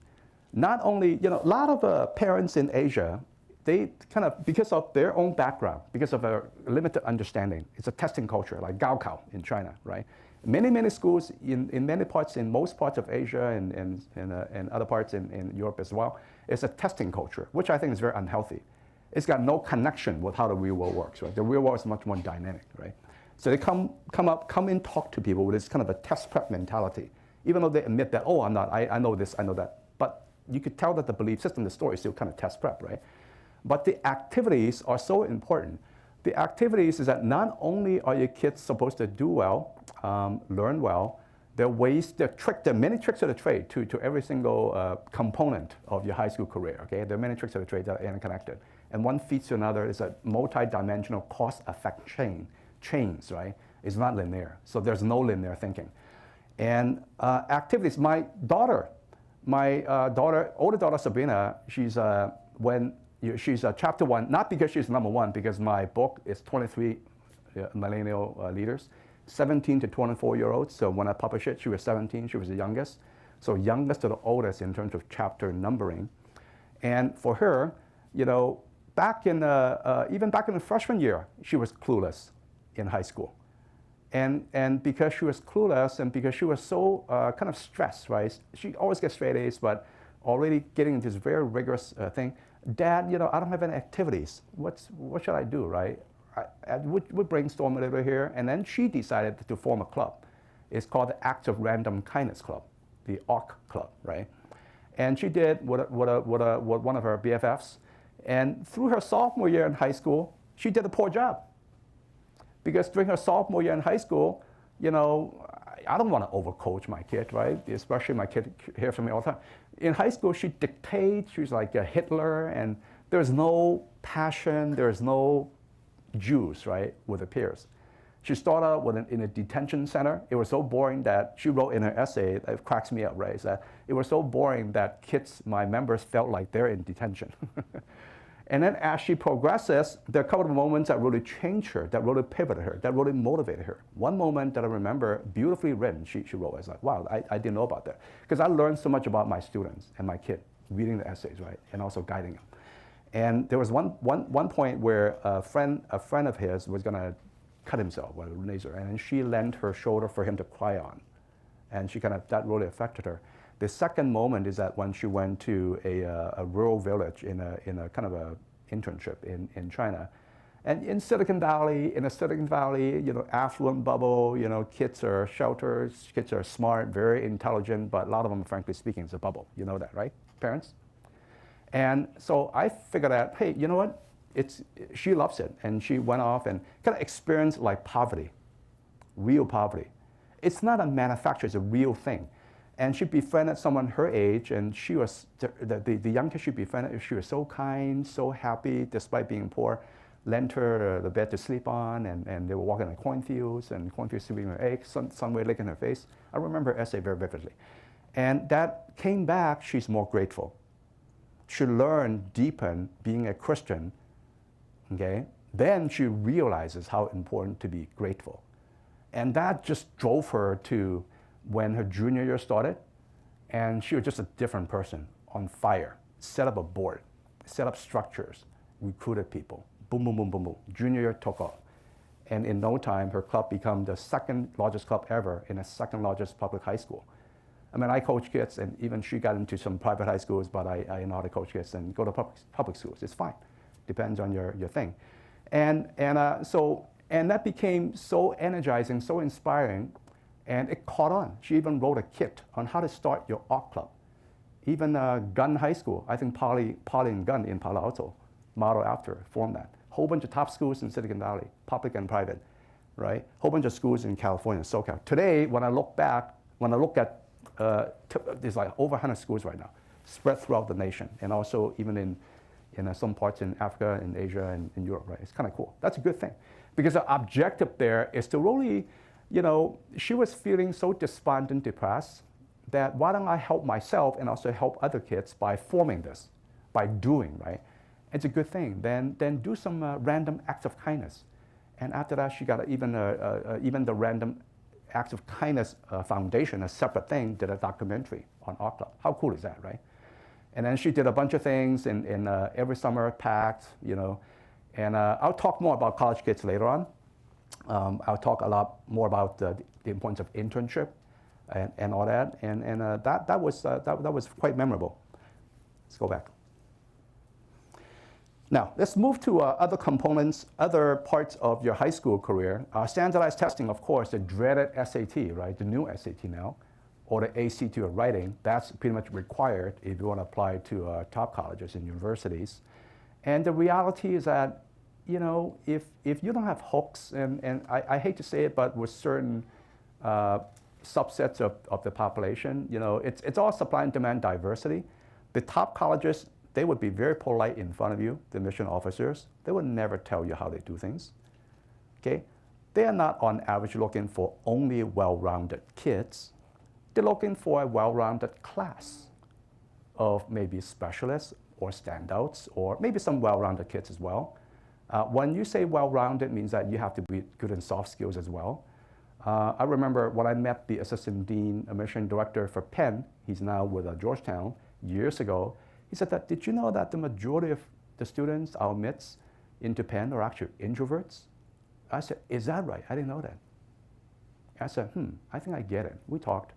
Speaker 2: Not only, you know, a lot of parents in Asia, they kind of, because of their own background, because of a limited understanding, it's a testing culture, like Gaokao in China, right? Many schools in most parts of Asia and other parts in Europe as well, it's a testing culture, which I think is very unhealthy. It's got no connection with how the real world works, right? The real world is much more dynamic, right? So they come in, talk to people with this kind of a test prep mentality, even though they admit that, oh, I know this, I know that. But you could tell that the belief system, the story is still kind of test prep, right? But the activities are so important. The activities is that not only are your kids supposed to do well, learn well, there are many tricks of the trade to every single component of your high school career, okay? There are many tricks of the trade that are interconnected. And one feeds to another. Is a multi-dimensional cause-effect chains, right? It's not linear. So there's no linear thinking. And activities, my older daughter Sabrina, she's chapter 1, not because she's number 1, because my book is 23 millennial leaders, 17 to 24-year-olds. So when I published it, she was 17, she was the youngest. So youngest to the oldest in terms of chapter numbering. And for her, you know, even back in the freshman year, she was clueless in high school. And because she was clueless and because she was so kind of stressed, right? She always gets straight A's, but already getting into this very rigorous thing. Dad, you know, I don't have any activities. What should I do, right? We brainstorm a little here, and then she decided to form a club. It's called the Act of Random Kindness Club. the ARC club, right? And she did what one of her BFFs. And through her sophomore year in high school, she did a poor job. Because during her sophomore year in high school, I don't want to overcoach my kid, right? Especially my kid hears from me all the time. In high school, she dictates, she's like a Hitler, and there's no passion, there's no juice, right, with her peers. She started out in a detention center. It was so boring that she wrote in her essay, it cracks me up, right? That it was so boring that kids, my members, felt like they're in detention. And then as she progresses, there are a couple of moments that really changed her, that really pivoted her, that really motivated her. One moment that I remember, beautifully written, she wrote, I was like, wow, I didn't know about that. Because I learned so much about my students and my kid, reading the essays, right, and also guiding them. And there was one point where a friend of his was going to cut himself with a razor, and she lent her shoulder for him to cry on. And that really affected her. The second moment is that when she went to a rural village in a kind of a internship in China. And in Silicon Valley, affluent bubble, kids are sheltered, kids are smart, very intelligent, but a lot of them, frankly speaking, is a bubble. You know that, right, parents? And so I figured out, hey, you know what? She loves it. And she went off and kind of experienced like poverty, real poverty. It's not a manufacture, it's a real thing. And she befriended someone her age, and she was, the young kid she befriended, she was so kind, so happy, despite being poor, lent her the bed to sleep on, and they were walking in cornfields, and cornfields sleeping her eggs, sunray licking her face. I remember her essay very vividly. And that came back, she's more grateful. She learned, deepened, being a Christian, okay? Then she realizes how important to be grateful. And that just drove her to when her junior year started, and she was just a different person, on fire. Set up a board, set up structures, recruited people, boom, boom, boom, boom, boom. Junior year took off. And in no time, her club became the second largest club ever in the second largest public high school. I mean, I coach kids, and even she got into some private high schools, but I know how to coach kids and go to public schools. It's fine. Depends on your thing. And that became so energizing, so inspiring, and it caught on. She even wrote a kit on how to start your art club. Even Gunn High School, I think Poly and Gunn in Palo Alto, model after, formed that. Whole bunch of top schools in Silicon Valley, public and private, right? Whole bunch of schools in California, SoCal. Today, when I look at, there's like over 100 schools right now, spread throughout the nation, and also even in some parts in Africa, in Asia, and in Europe, right? It's kind of cool. That's a good thing. Because the objective there is to really, she was feeling so despondent, depressed, that why don't I help myself and also help other kids by forming this, by doing, right? It's a good thing. Then do some random acts of kindness. And after that, she got even the Random Acts of Kindness Foundation, a separate thing, did a documentary on Art Club. How cool is that, right? And then she did a bunch of things in every summer packed, And I'll talk more about college kids later on. I'll talk a lot more about the importance of internship and all that. And that was quite memorable. Let's go back. Now, let's move to other components, other parts of your high school career. Standardized testing, of course, the dreaded SAT, right? The new SAT now, or the ACT you're writing, that's pretty much required if you want to apply to top colleges and universities. And the reality is that, if you don't have hooks, and I hate to say it, but with certain subsets of the population, it's all supply and demand diversity. The top colleges, they would be very polite in front of you, the admission officers. They would never tell you how they do things, okay? They are not on average looking for only well-rounded kids. They're looking for a well-rounded class of maybe specialists or standouts, or maybe some well-rounded kids as well. When you say well-rounded, it means that you have to be good in soft skills as well. I remember when I met the assistant dean, admission director for Penn, he's now with Georgetown, years ago. He said that, did you know that the majority of the students, our midst, into Penn are actually introverts? I said, is that right? I didn't know that. I said, I think I get it. We talked.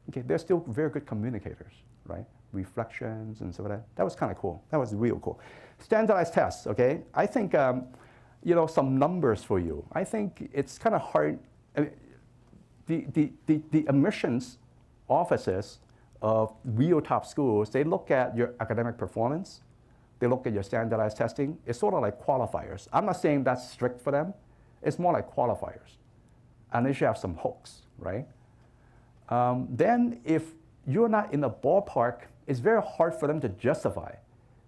Speaker 2: Okay, they're still very good communicators, right? Reflections and so on. That was kind of cool. That was real cool. Standardized tests, okay? I think, some numbers for you. I think it's kind of hard. I mean, the admissions offices of real top schools, they look at your academic performance, they look at your standardized testing. It's sort of like qualifiers. I'm not saying that's strict for them. It's more like qualifiers. And they should have some hooks, right? Then if you're not in the ballpark, it's very hard for them to justify.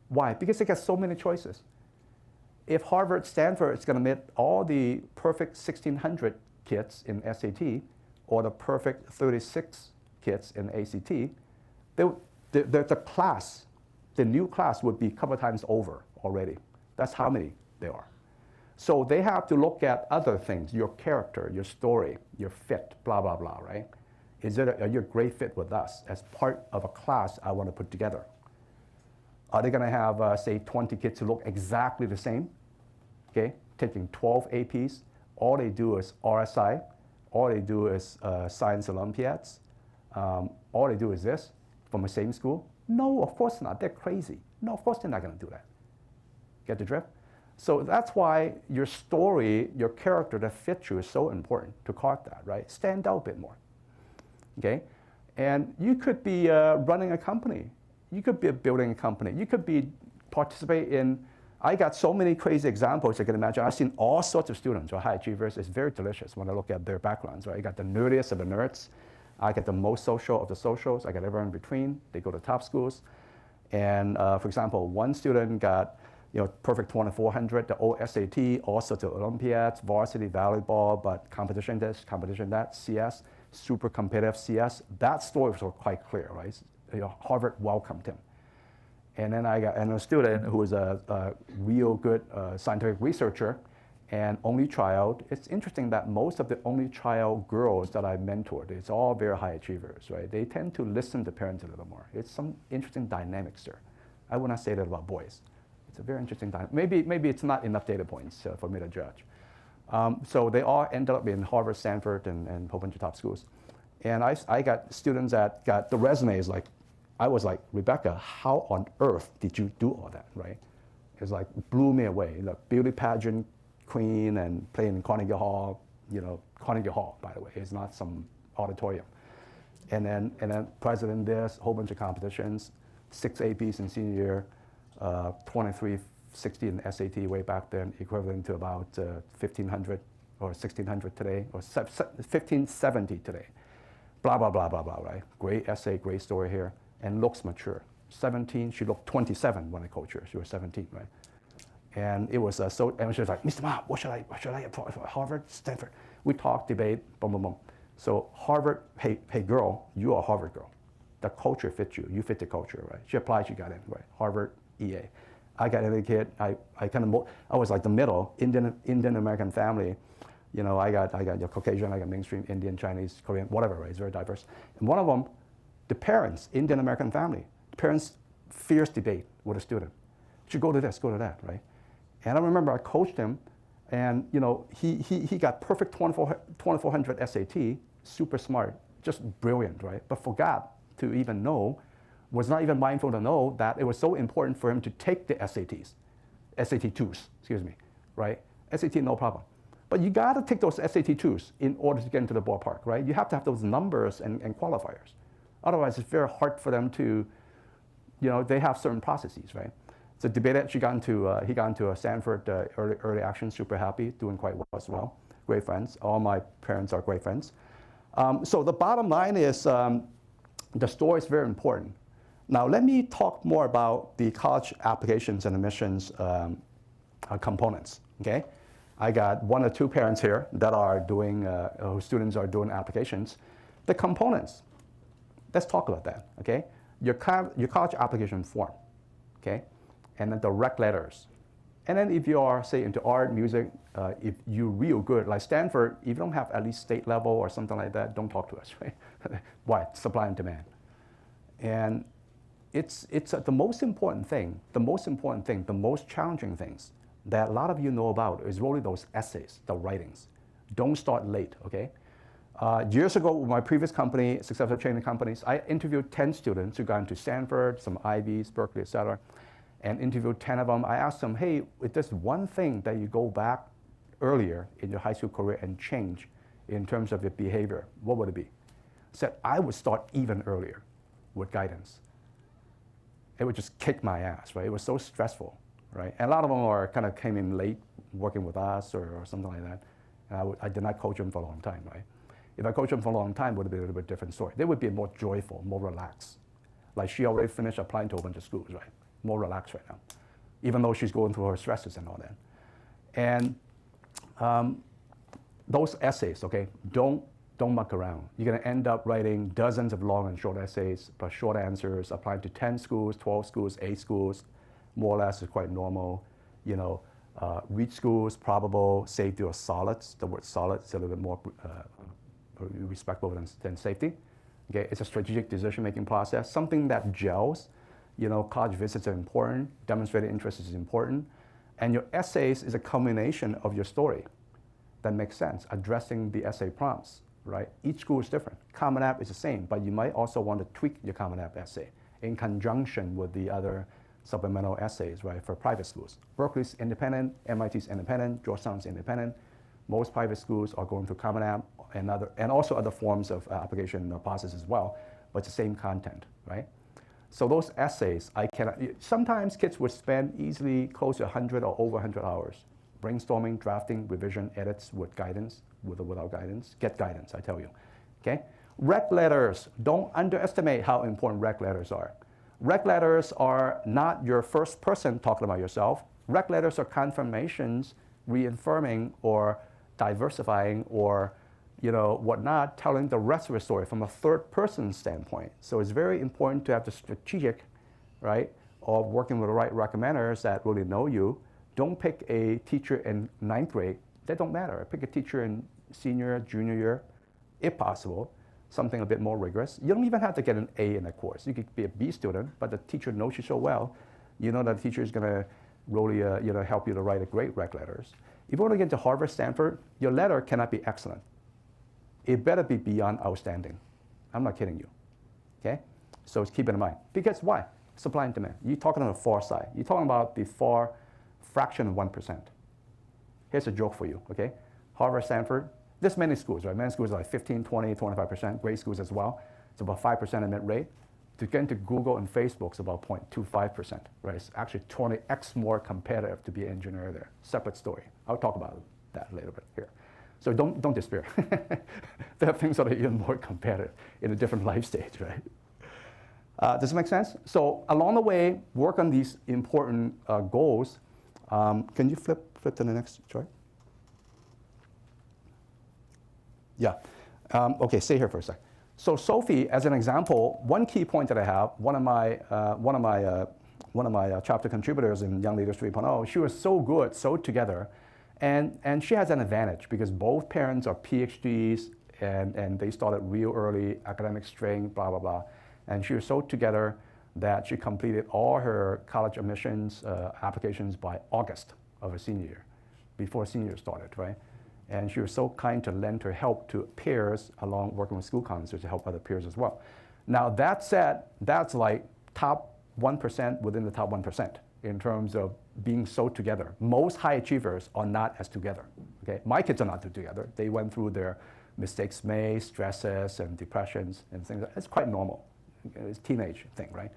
Speaker 2: Why? Because they get so many choices. If Harvard, Stanford is going to meet all the perfect 1,600 kids in SAT or the perfect 36 kids in ACT, the class, the new class would be a couple of times over already. That's how many there are. So they have to look at other things, your character, your story, your fit, blah, blah, blah, right? Are you a great fit with us as part of a class I want to put together? Are they going to have, say, 20 kids who look exactly the same? Okay, taking 12 APs. All they do is RSI. All they do is science Olympiads. All they do is this from the same school? No, of course not. They're crazy. No, of course they're not going to do that. Get the drift? So that's why your story, your character that fits you is so important to card that, right? Stand out a bit more. Okay? And you could be running a company. You could be building a company. You could be participate in, I got so many crazy examples I can imagine. I've seen all sorts of students or high achievers. It's very delicious when I look at their backgrounds, right? I got the nerdiest of the nerds. I get the most social of the socials. I got everyone in between. They go to top schools. And for example, one student got perfect 2400, the old SAT, all sorts of Olympiads, varsity volleyball, but competition this, competition that, CS, super competitive CS. That story was quite clear, right? Harvard welcomed him. And then I got a student who was a real good scientific researcher and only child. It's interesting that most of the only child girls that I mentored, it's all very high achievers, right? They tend to listen to parents a little more. It's some interesting dynamics there. I would not say that about boys. It's a very interesting dynamic. Maybe it's not enough data points for me to judge. So they all ended up in Harvard, Stanford, and a whole bunch of top schools. And I got students that got the resumes like, I was like, Rebecca, how on earth did you do all that, right? It's like, blew me away. Look, beauty pageant queen and playing in Carnegie Hall, Carnegie Hall, by the way, it's not some auditorium. And then president this, whole bunch of competitions, 6 APs in senior year, 2360 in SAT way back then, equivalent to about 1,500 or 1,600 today, or 1,570 today. Blah, blah, blah, blah, blah, right? Great essay, great story here. And looks mature. 17, she looked 27 when I coached her. She was 17, right? And it was and she was like, Mr. Ma, what should I apply for? Harvard, Stanford? We talked, debate, boom, boom, boom. So Harvard, hey girl, you are a Harvard girl. The culture fits you. You fit the culture, right? She applied, she got in, right? Harvard, EA. I got in a kid. I was like the middle, Indian American family. I got your Caucasian, I got mainstream Indian, Chinese, Korean, whatever, right? It's very diverse. And one of them, the parents, Indian American family, the parents, fierce debate with a student. Should go to this, go to that, right? And I remember I coached him, and he got perfect 2400 SAT, super smart, just brilliant, right? But forgot to even know, was not even mindful to know that it was so important for him to take the SAT 2s, excuse me, right? SAT, no problem. But you got to take those SAT 2s in order to get into the ballpark, right? You have to have those numbers and qualifiers. Otherwise, it's very hard for them to, they have certain processes, right? So debated, he got into a Stanford early action, super happy, doing quite well as well. Great friends. All my parents are great friends. So the bottom line is the story is very important. Now let me talk more about the college applications and admissions components, okay? I got 1 or 2 parents here that are doing, whose students are doing applications. The components, let's talk about that, okay? Your college application form, okay? And then the rec letters. And then if you are, say, into art, music, if you're real good, like Stanford, if you don't have at least state level or something like that, don't talk to us, right? Why? Supply and demand. And it's the most important thing, the most challenging things that a lot of you know about is really those essays, the writings. Don't start late, okay? Years ago, with my previous company, successful training companies, I interviewed 10 students who got into Stanford, some Ivies, Berkeley, et cetera, and interviewed 10 of them. I asked them, hey, if there's one thing that you go back earlier in your high school career and change in terms of your behavior, what would it be? I said, I would start even earlier. with guidance. It would just kick my ass, right? It was so stressful, right? And a lot of them are kind of came in late working with us or something like that. And I did not coach them for a long time, right? If I coached them for a long time, it would have been a little bit different story. They would be more joyful, more relaxed. Like she already finished applying to a bunch of schools, right? More relaxed right now, even though she's going through her stresses and all that. And those essays, okay, don't muck around. You're going to end up writing dozens of long and short essays, but short answers applying to 10 schools, 12 schools, 8 schools, more or less is quite normal. You know, reach schools, probable, safety, or solids. The word solid is a little bit more respectful than safety. Okay, it's a strategic decision-making process, something that gels. You know, college visits are important, demonstrated interest is important, and your essays is a culmination of your story that makes sense, addressing the essay prompts, right? Each school is different. Common App is the same, but you might also want to tweak your Common App essay in conjunction with the other supplemental essays, right, for private schools. Berkeley's independent, MIT's independent, Georgetown's independent. Most private schools are going through Common App and also other forms of application process as well, but it's the same content, right? So those essays, sometimes kids would spend easily close to 100 or over 100 hours brainstorming, drafting, revision, edits with guidance, with or without guidance. Get guidance, I tell you, okay? Rec letters, don't underestimate how important rec letters are. Rec letters are not your first person talking about yourself. Rec letters are confirmations, reaffirming or diversifying or whatnot, telling the rest of the story from a third person standpoint. So it's very important to have the strategic, right, of working with the right recommenders that really know you. Don't pick a teacher in 9th grade. That don't matter. Pick a teacher in senior, junior year, if possible, something a bit more rigorous. You don't even have to get an A in a course. You could be a B student, but the teacher knows you so well, you know that the teacher is going to really help you to write a great rec letters. If you want to get to Harvard, Stanford, your letter cannot be excellent. It better be beyond outstanding. I'm not kidding you, okay? So keep it in mind. Because why? Supply and demand. You're talking on the far side. You're talking about the far fraction of 1%. Here's a joke for you, okay? Harvard, Stanford, there's many schools, right? Many schools are like 15, 20, 25%, grade schools as well. It's about 5% admit rate. To get into Google and Facebook, it's about 0.25%, right? It's actually 20x more competitive to be an engineer there. Separate story. I'll talk about that a little bit here. So don't despair. There are things that are even more competitive in a different life stage, right? Does it make sense? So along the way, work on these important goals. Can you flip to the next chart? Yeah. Okay, stay here for a sec. So Sophie, as an example, one key point that I have, one of my chapter contributors in Young Leaders 3.0, she was so good, so together, and she has an advantage because both parents are PhDs and they started real early, academic strength, blah, blah, blah. And she was so together that she completed all her college admissions applications by August of her senior year, before senior year started, right? And she was so kind to lend her help to peers along working with school counselors to help other peers as well. Now that said, that's like top 1% within the top 1% in terms of being so together. Most high achievers are not as together, okay? My kids are not together. They went through their mistakes made, stresses and depressions and things. It's quite normal. It's a teenage thing, right?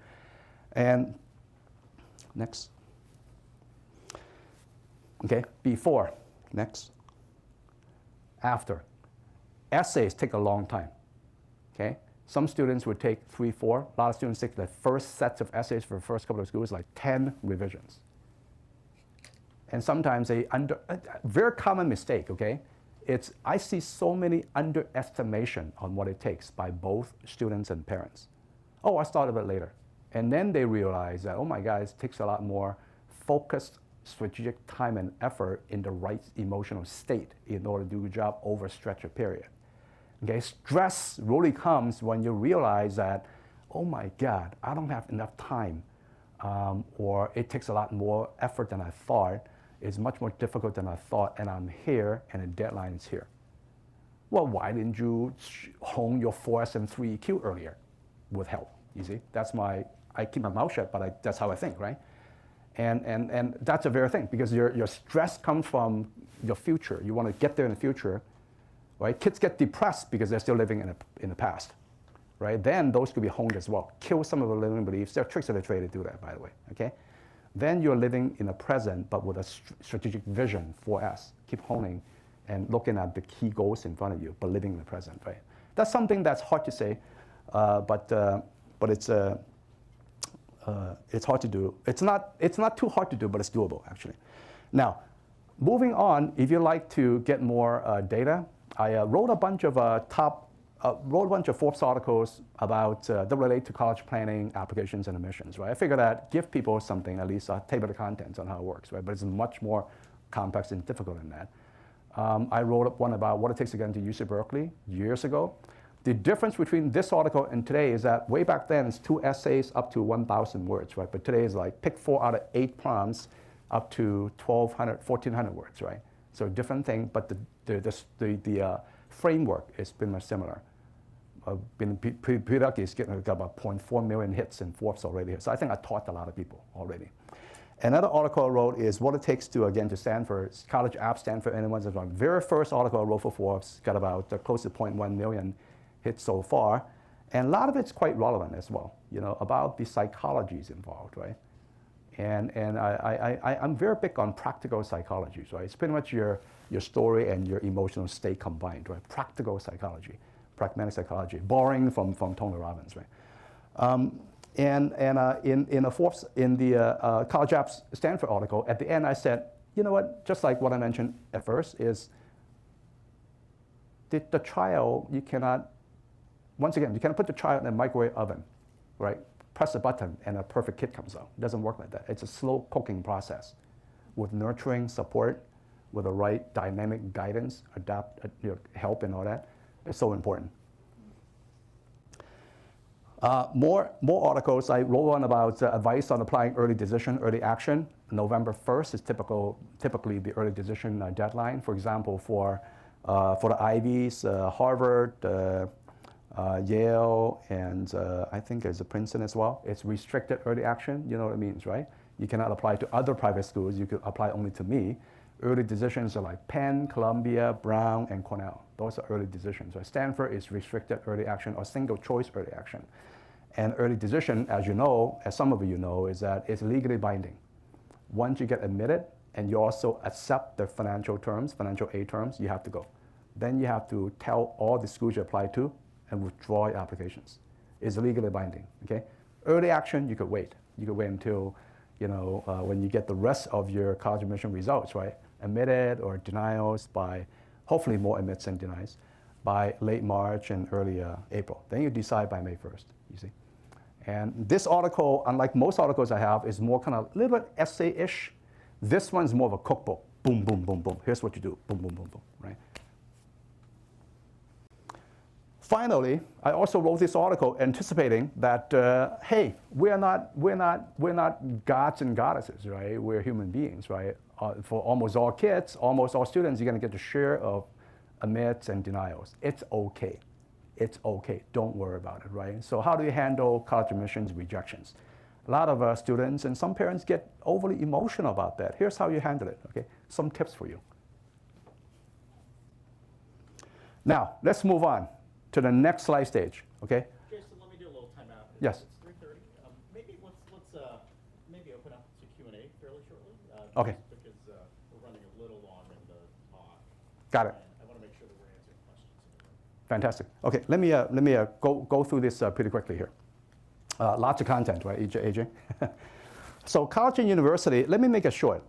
Speaker 2: And next. Okay, before, next. After. Essays take a long time, okay? Some students would take 3, 4. A lot of students take the first sets of essays for the first couple of schools, like 10 revisions. And sometimes a very common mistake, okay? I see so many underestimation on what it takes by both students and parents. Oh, I started a bit later. And then they realize that, oh my God, it takes a lot more focused, strategic time and effort in the right emotional state in order to do a job over a stretch of period. Okay, stress really comes when you realize that, oh my God, I don't have enough time, or it takes a lot more effort than I thought, it's much more difficult than I thought, and I'm here, and the deadline is here. Well, why didn't you hone your 4S and 3 EQ earlier with help? You see, I keep my mouth shut, but that's how I think, right? And that's a very thing, because your stress comes from your future. You want to get there in the future, right? Kids get depressed because they're still living in the past, right? Then those could be honed as well. Kill some of the limiting beliefs. There are tricks of the trade to do that, by the way, okay? Then you're living in the present, but with a strategic vision, 4S. Keep honing and looking at the key goals in front of you, but living in the present, right? That's something that's hard to say, but it's hard to do. It's not too hard to do, but it's doable, actually. Now, moving on, if you like to get more data, I wrote a bunch of Forbes articles about that relate to college planning, applications, and admissions, right? I figured that give people something, at least a table of contents on how it works, right? But it's much more complex and difficult than that. I wrote up one about what it takes to get into UC Berkeley years ago. The difference between this article and today is that way back then it's 2 essays up to 1,000 words, right? But today is like pick 4 out of 8 prompts up to 1,200, 1,400 words, right? So different thing, but the framework is pretty much similar. Been pretty lucky, it's getting about 0.4 million hits in Forbes already. So I think I taught a lot of people already. Another article I wrote is what it takes to, again, to Stanford, college app Stanford, anyone's my very first article I wrote for Forbes, got about close to 0.1 million hits so far. And a lot of it's quite relevant as well, you know, about the psychologies involved, right? And I'm very big on practical psychologies, right? It's pretty much your story and your emotional state combined, right? Practical psychology, pragmatic psychology, borrowing from Tony Robbins, right? In the Forbes, in the College Apps Stanford article, at the end I said, you know what, just like what I mentioned at first is the child, you cannot, once again, you cannot put the child in a microwave oven, right? Press a button and a perfect kid comes out. It doesn't work like that. It's a slow cooking process with nurturing support, with the right dynamic guidance, help and all that. It's so important. More articles. I wrote one about advice on applying early decision, early action. November 1st is typically the early decision deadline. For example, for the Ivies, Harvard, Yale, and I think there's a Princeton as well. It's restricted early action. You know what it means, right? You cannot apply to other private schools. You could apply only to me. Early decisions are like Penn, Columbia, Brown, and Cornell. Those are early decisions. Right? Stanford is restricted early action or single choice early action. And early decision, as you know, as some of you know, is that it's legally binding. Once you get admitted and you also accept the financial aid terms, you have to go. Then you have to tell all the schools you apply to and withdraw your applications. It's legally binding, okay? Early action, you could wait. You could wait until, you know, when you get the rest of your college admission results, right? Admitted or denials by, hopefully more admits than denies, by late March and early April. Then you decide by May 1st, you see. And this article, unlike most articles I have, is more kind of a little bit essay-ish. This one's more of a cookbook. Boom, boom, boom, boom. Here's what you do. Boom, boom, boom, boom, right? Finally, I also wrote this article anticipating that, hey, we're not gods and goddesses, right? We're human beings, right? For almost all kids, almost all students, you're going to get a share of admits and denials. It's okay. It's okay. Don't worry about it, right? So how do you handle college admissions rejections? A lot of students and some parents get overly emotional about that. Here's how you handle it, okay? Some tips for you. Now, let's move on to the next slide stage, okay?
Speaker 1: Jason, let me do a little timeout.
Speaker 2: Yes.
Speaker 1: It's 3:30. Maybe let's maybe open up to Q&A fairly shortly.
Speaker 2: Okay.
Speaker 1: Just because we're running a little long in the talk.
Speaker 2: Got it.
Speaker 1: And I want to make sure that we're answering questions.
Speaker 2: Fantastic. Okay, let me go through this pretty quickly here. Lots of content, right, AJ? So college and university, let me make it short.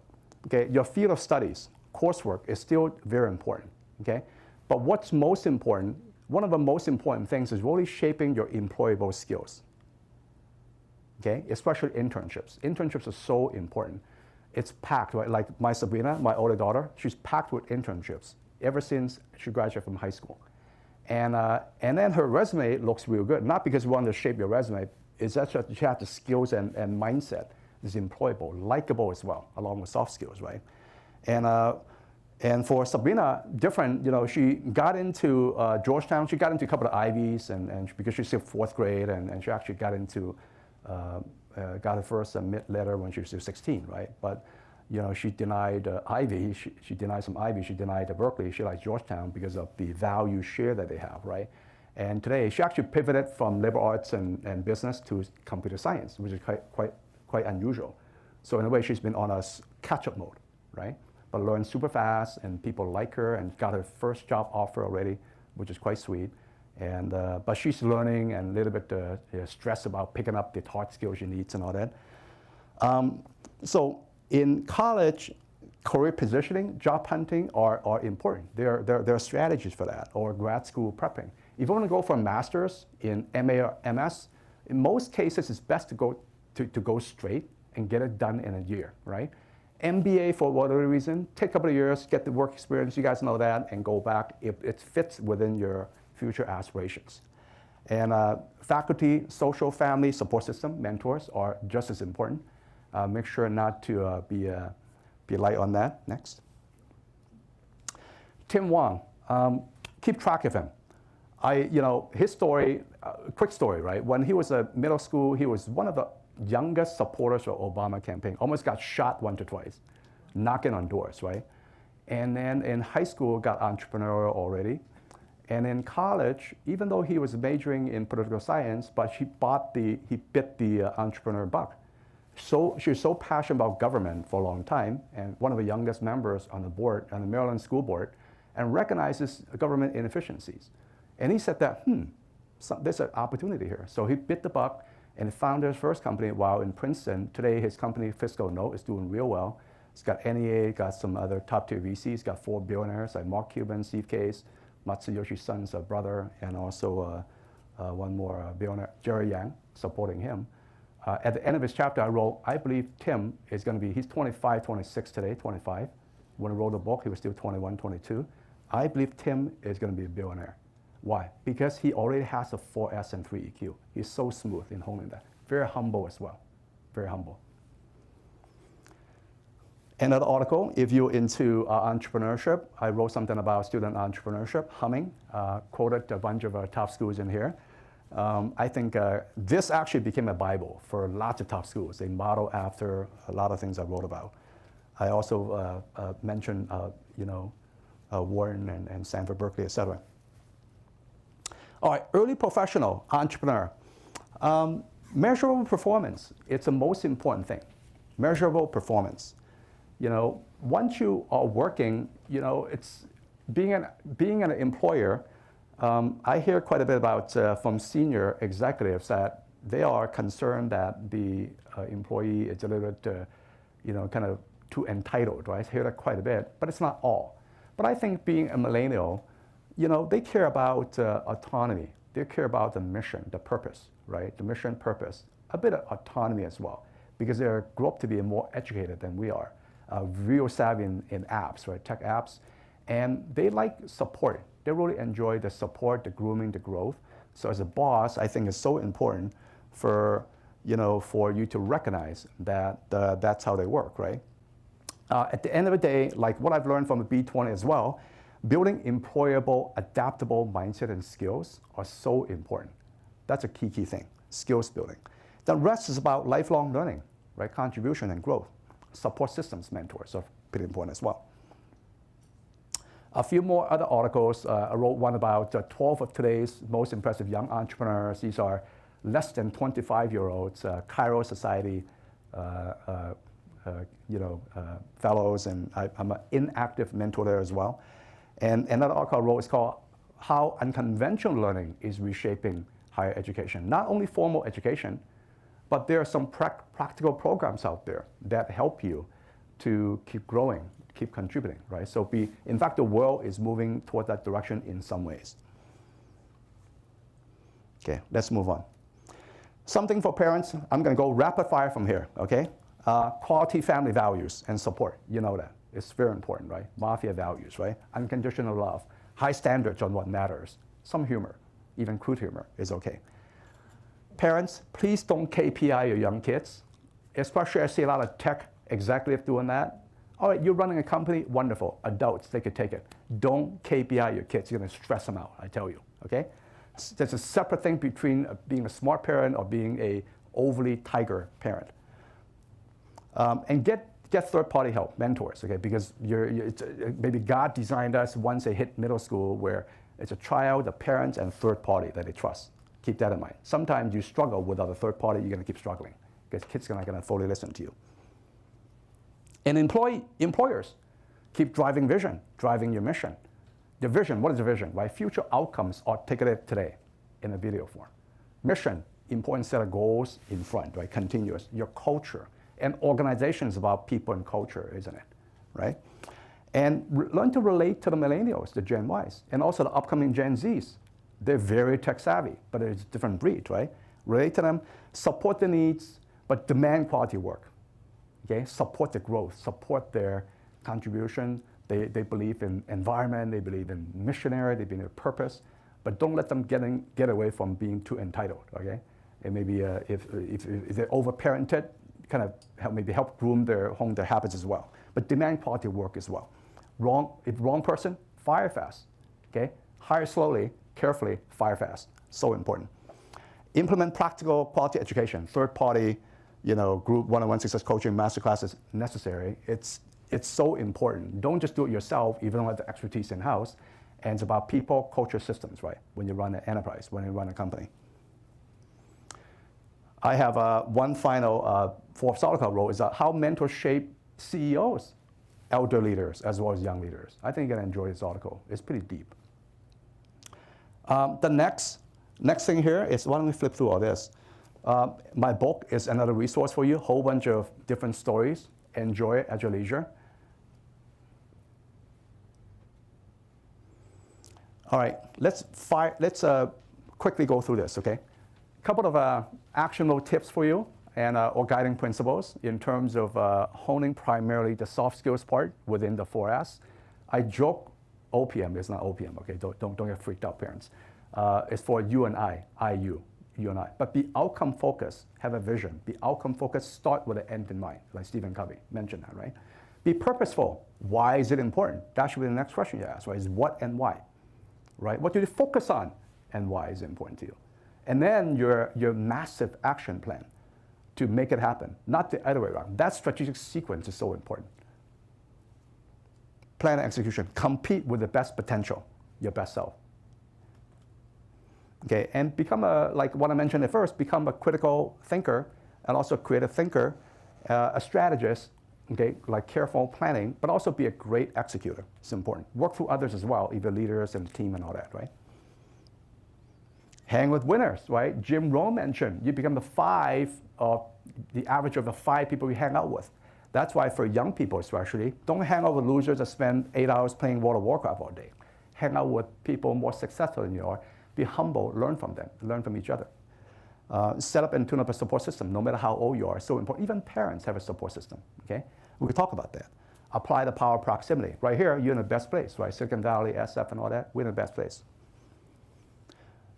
Speaker 2: Okay, your field of studies, coursework is still very important, okay? But what's most important, one of the most important things is really shaping your employable skills, okay? Especially internships. Internships are so important. It's packed, right? Like my Sabrina, my older daughter, she's packed with internships ever since she graduated from high school. And then her resume looks real good, not because we want to shape your resume, it's actually that you have the skills and mindset is employable, likable as well, along with soft skills, right? And for Sabrina, different, you know, she got into Georgetown, she got into a couple of Ivies, and because she's still 4th grade, and she actually got into, got her first admit letter when she was 16, right? But, you know, she denied Ivy, she denied some Ivy, she denied Berkeley, she likes Georgetown because of the value share that they have, right? And today, she actually pivoted from liberal arts and business to computer science, which is quite unusual. So in a way, she's been on a catch-up mode, right? But learned super fast, and people like her, and got her first job offer already, which is quite sweet. And but she's learning and a little bit stressed about picking up the hard skills she needs and all that. So in college, career positioning, job hunting are important. There are strategies for that, or grad school prepping. If you want to go for a master's in MA or MS, in most cases, it's best to go straight and get it done in a year, right? MBA, for whatever reason, take a couple of years, get the work experience, you guys know that, and go back if it fits within your future aspirations. And faculty, social, family, support system, mentors are just as important. Make sure not to be light on that. Next. Tim Wang, keep track of him. His story, quick story, right? When he was a middle school, he was one of the youngest supporters of Obama campaign. Almost got shot once or twice, knocking on doors, right? And then in high school, got entrepreneurial already. And in college, even though he was majoring in political science, but he bit the entrepreneur bug. So she was so passionate about government for a long time, and one of the youngest members on the board, on the Maryland school board, and recognizes government inefficiencies. And he said that, there's an opportunity here. So he bit the bug and founded his first company while in Princeton. Today, his company, Fiscal Note, is doing real well. It's got NEA, got some other top-tier VCs, got 4 billionaires like Mark Cuban, Steve Case, Matsuyoshi Son's brother, and also one more billionaire, Jerry Yang, supporting him. At the end of his chapter, I wrote, I believe Tim is going to be, he's 25, 26 today, 25. When I wrote the book, he was still 21, 22. I believe Tim is going to be a billionaire. Why? Because he already has a 4S and 3 EQ. He's so smooth in honing that. Very humble as well, very humble. Another article, if you're into entrepreneurship, I wrote something about student entrepreneurship, humming, quoted a bunch of top schools in here. I think this actually became a Bible for lots of top schools. They model after a lot of things I wrote about. I also mentioned, Warren and Stanford, Berkeley, et cetera. All right, early professional entrepreneur. Measurable performance, it's the most important thing. Measurable performance. Once you are working, it's being an employer. I hear quite a bit about from senior executives that they are concerned that the employee is a little bit, kind of too entitled, right? I hear that quite a bit, but it's not all. But I think being a millennial, they care about autonomy. They care about the mission, the purpose, right? The mission, purpose, a bit of autonomy as well, because they grew up to be more educated than we are, real savvy in apps, right? Tech apps, and they like support. They really enjoy the support, the grooming, the growth. So as a boss, I think it's so important for you to recognize that that's how they work, right? At the end of the day, like what I've learned from the B20 as well, building employable, adaptable mindset and skills are so important. That's a key thing, skills building. The rest is about lifelong learning, right? Contribution and growth. Support systems mentors are pretty important as well. A few more other articles. I wrote one about 12 of today's most impressive young entrepreneurs. These are less than 25-year-olds, Cairo Society fellows, and I'm an inactive mentor there as well. And another article I wrote is called How Unconventional Learning is Reshaping Higher Education. Not only formal education, but there are some practical programs out there that help you to keep growing, keep contributing, right? So in fact, the world is moving toward that direction in some ways. Okay, let's move on. Something for parents, I'm gonna go rapid fire from here, okay? Quality family values and support, you know that. It's very important, right? Mafia values, right? Unconditional love, high standards on what matters. Some humor, even crude humor is okay. Parents, please don't KPI your young kids. Especially I see a lot of tech executives doing that. All right, you're running a company, wonderful. Adults, they could take it. Don't KPI your kids, you're gonna stress them out, I tell you, okay? There's a separate thing between being a smart parent or being a overly tiger parent. And get third-party help, mentors, okay? Because maybe God designed us once they hit middle school where It's a child, the parents, and third party that they trust. Keep that in mind. Sometimes you struggle without a third party, you're going to keep struggling because kids are not going to fully listen to you. And employers, keep driving vision, driving your mission. The vision, what is the vision? Right? Future outcomes articulated today in a video form. Mission, important set of goals in front, right? Continuous. Your culture. And organization is about people and culture, isn't it? Right? And learn to relate to the millennials, the Gen Ys, and also the upcoming Gen Zs. They're very tech savvy, but it's a different breed, right? Relate to them, support the needs, but demand quality work. Okay? Support the growth, support their contribution. They believe in environment, they believe in missionary, they believe in purpose, but don't let them get away from being too entitled, okay? And maybe if they're over-parented, kind of maybe help groom their habits as well. But demand quality work as well. If wrong person, fire fast, okay? Hire slowly, carefully, fire fast. So important. Implement practical quality education, third party, group one-on-one success coaching, masterclasses necessary. It's so important. Don't just do it yourself, if you don't have the expertise in-house. And it's about people, culture, systems, right? When you run an enterprise, when you run a company. I have one final fourth article wrote is how mentors shape CEOs, elder leaders, as well as young leaders. I think you're gonna enjoy this article. It's pretty deep. The next thing here is, why don't we flip through all this? My book is another resource for you, whole bunch of different stories. Enjoy it at your leisure. All right, let's quickly go through this, okay? A couple of actionable tips for you and or guiding principles in terms of honing primarily the soft skills part within the 4S. I joke OPM is not OPM, okay? Don't get freaked out, parents. It's for you and I, you and I. But be outcome focused, have a vision. Be outcome focused, start with an end in mind, like Stephen Covey mentioned that, right? Be purposeful. Why is it important? That should be the next question you ask, right? Is what and why, right? What do you focus on and why is it important to you? And then your massive action plan to make it happen, not the other way around. That strategic sequence is so important. Plan and execution, compete with the best potential, your best self. Okay, and become like what I mentioned at first, become a critical thinker and also a creative thinker, a strategist, okay, like careful planning, but also be a great executor. It's important. Work through others as well, either leaders and team and all that, right? Hang with winners, right? Jim Rohn mentioned you become the average of the 5 people you hang out with. That's why for young people especially, don't hang out with losers that spend 8 hours playing World of Warcraft all day. Hang out with people more successful than you are. Be humble, learn from them, learn from each other. Set up and tune up a support system, no matter how old you are, so important. Even parents have a support system, okay? We can talk about that. Apply the power of proximity. Right here, you're in the best place, right? Silicon Valley, SF, and all that, we're in the best place.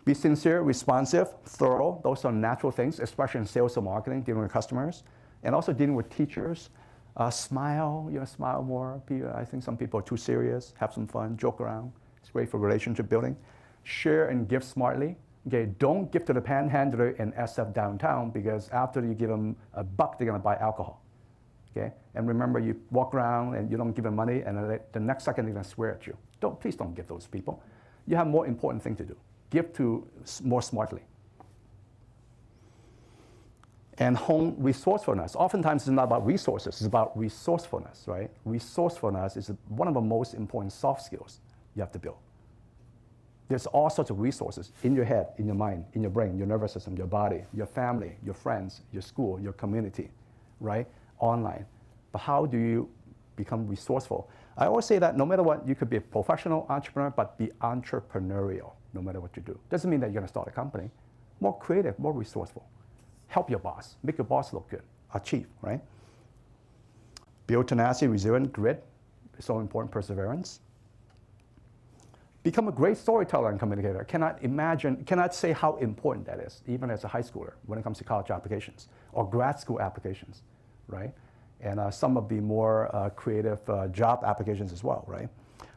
Speaker 2: Be sincere, responsive, thorough. Those are natural things, especially in sales and marketing, dealing with customers, and also dealing with teachers. Smile, smile more. I think some people are too serious. Have some fun, joke around. It's great for relationship building. Share and give smartly. Okay, don't give to the panhandler in SF downtown because after you give them $1, they're gonna buy alcohol. Okay, and remember, you walk around and you don't give them money, and the next second they're gonna swear at you. Please don't give those people. You have more important thing to do. Give to more smartly. And hone resourcefulness. Oftentimes it's not about resources, it's about resourcefulness, right? Resourcefulness is one of the most important soft skills you have to build. There's all sorts of resources in your head, in your mind, in your brain, your nervous system, your body, your family, your friends, your school, your community, right? Online. But how do you become resourceful? I always say that no matter what, you could be a professional entrepreneur, but be entrepreneurial no matter what you do. Doesn't mean that you're gonna start a company. More creative, more resourceful. Help your boss, make your boss look good, achieve, right? Build tenacity, resilience, grit, so important, perseverance. Become a great storyteller and communicator. Cannot say how important that is, even as a high schooler, when it comes to college applications or grad school applications, right? And some of the more creative job applications as well, right?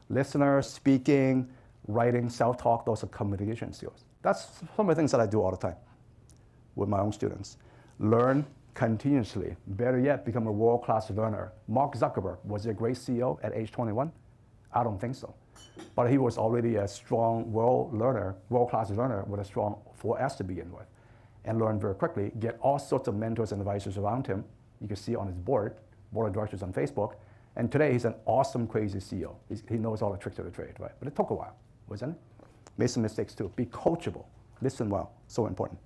Speaker 2: Listener, speaking, writing, self-talk, those are communication skills. That's some of the things that I do all the time with my own students. Learn continuously. Better yet, become a world-class learner. Mark Zuckerberg was a great CEO at age 21. I don't think so. But he was already a strong world-class learner with a strong 4S to begin with, and learned very quickly, get all sorts of mentors and advisors around him. You can see on his board of directors on Facebook. And today he's an awesome, crazy CEO. He knows all the tricks of the trade, right? But it took a while, wasn't it? Made some mistakes too. Be coachable. Listen well. So important.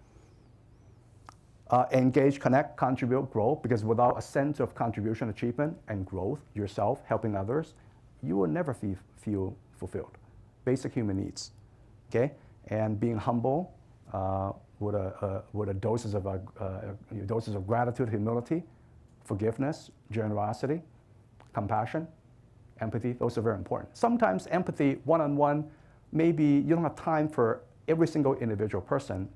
Speaker 2: Engage, connect, contribute, grow, because without a sense of contribution, achievement, and growth, yourself, helping others, you will never feel fulfilled. Basic human needs, okay? And being humble with a doses of gratitude, humility, forgiveness, generosity, compassion, empathy, those are very important. Sometimes empathy, one-on-one, maybe you don't have time for every single individual person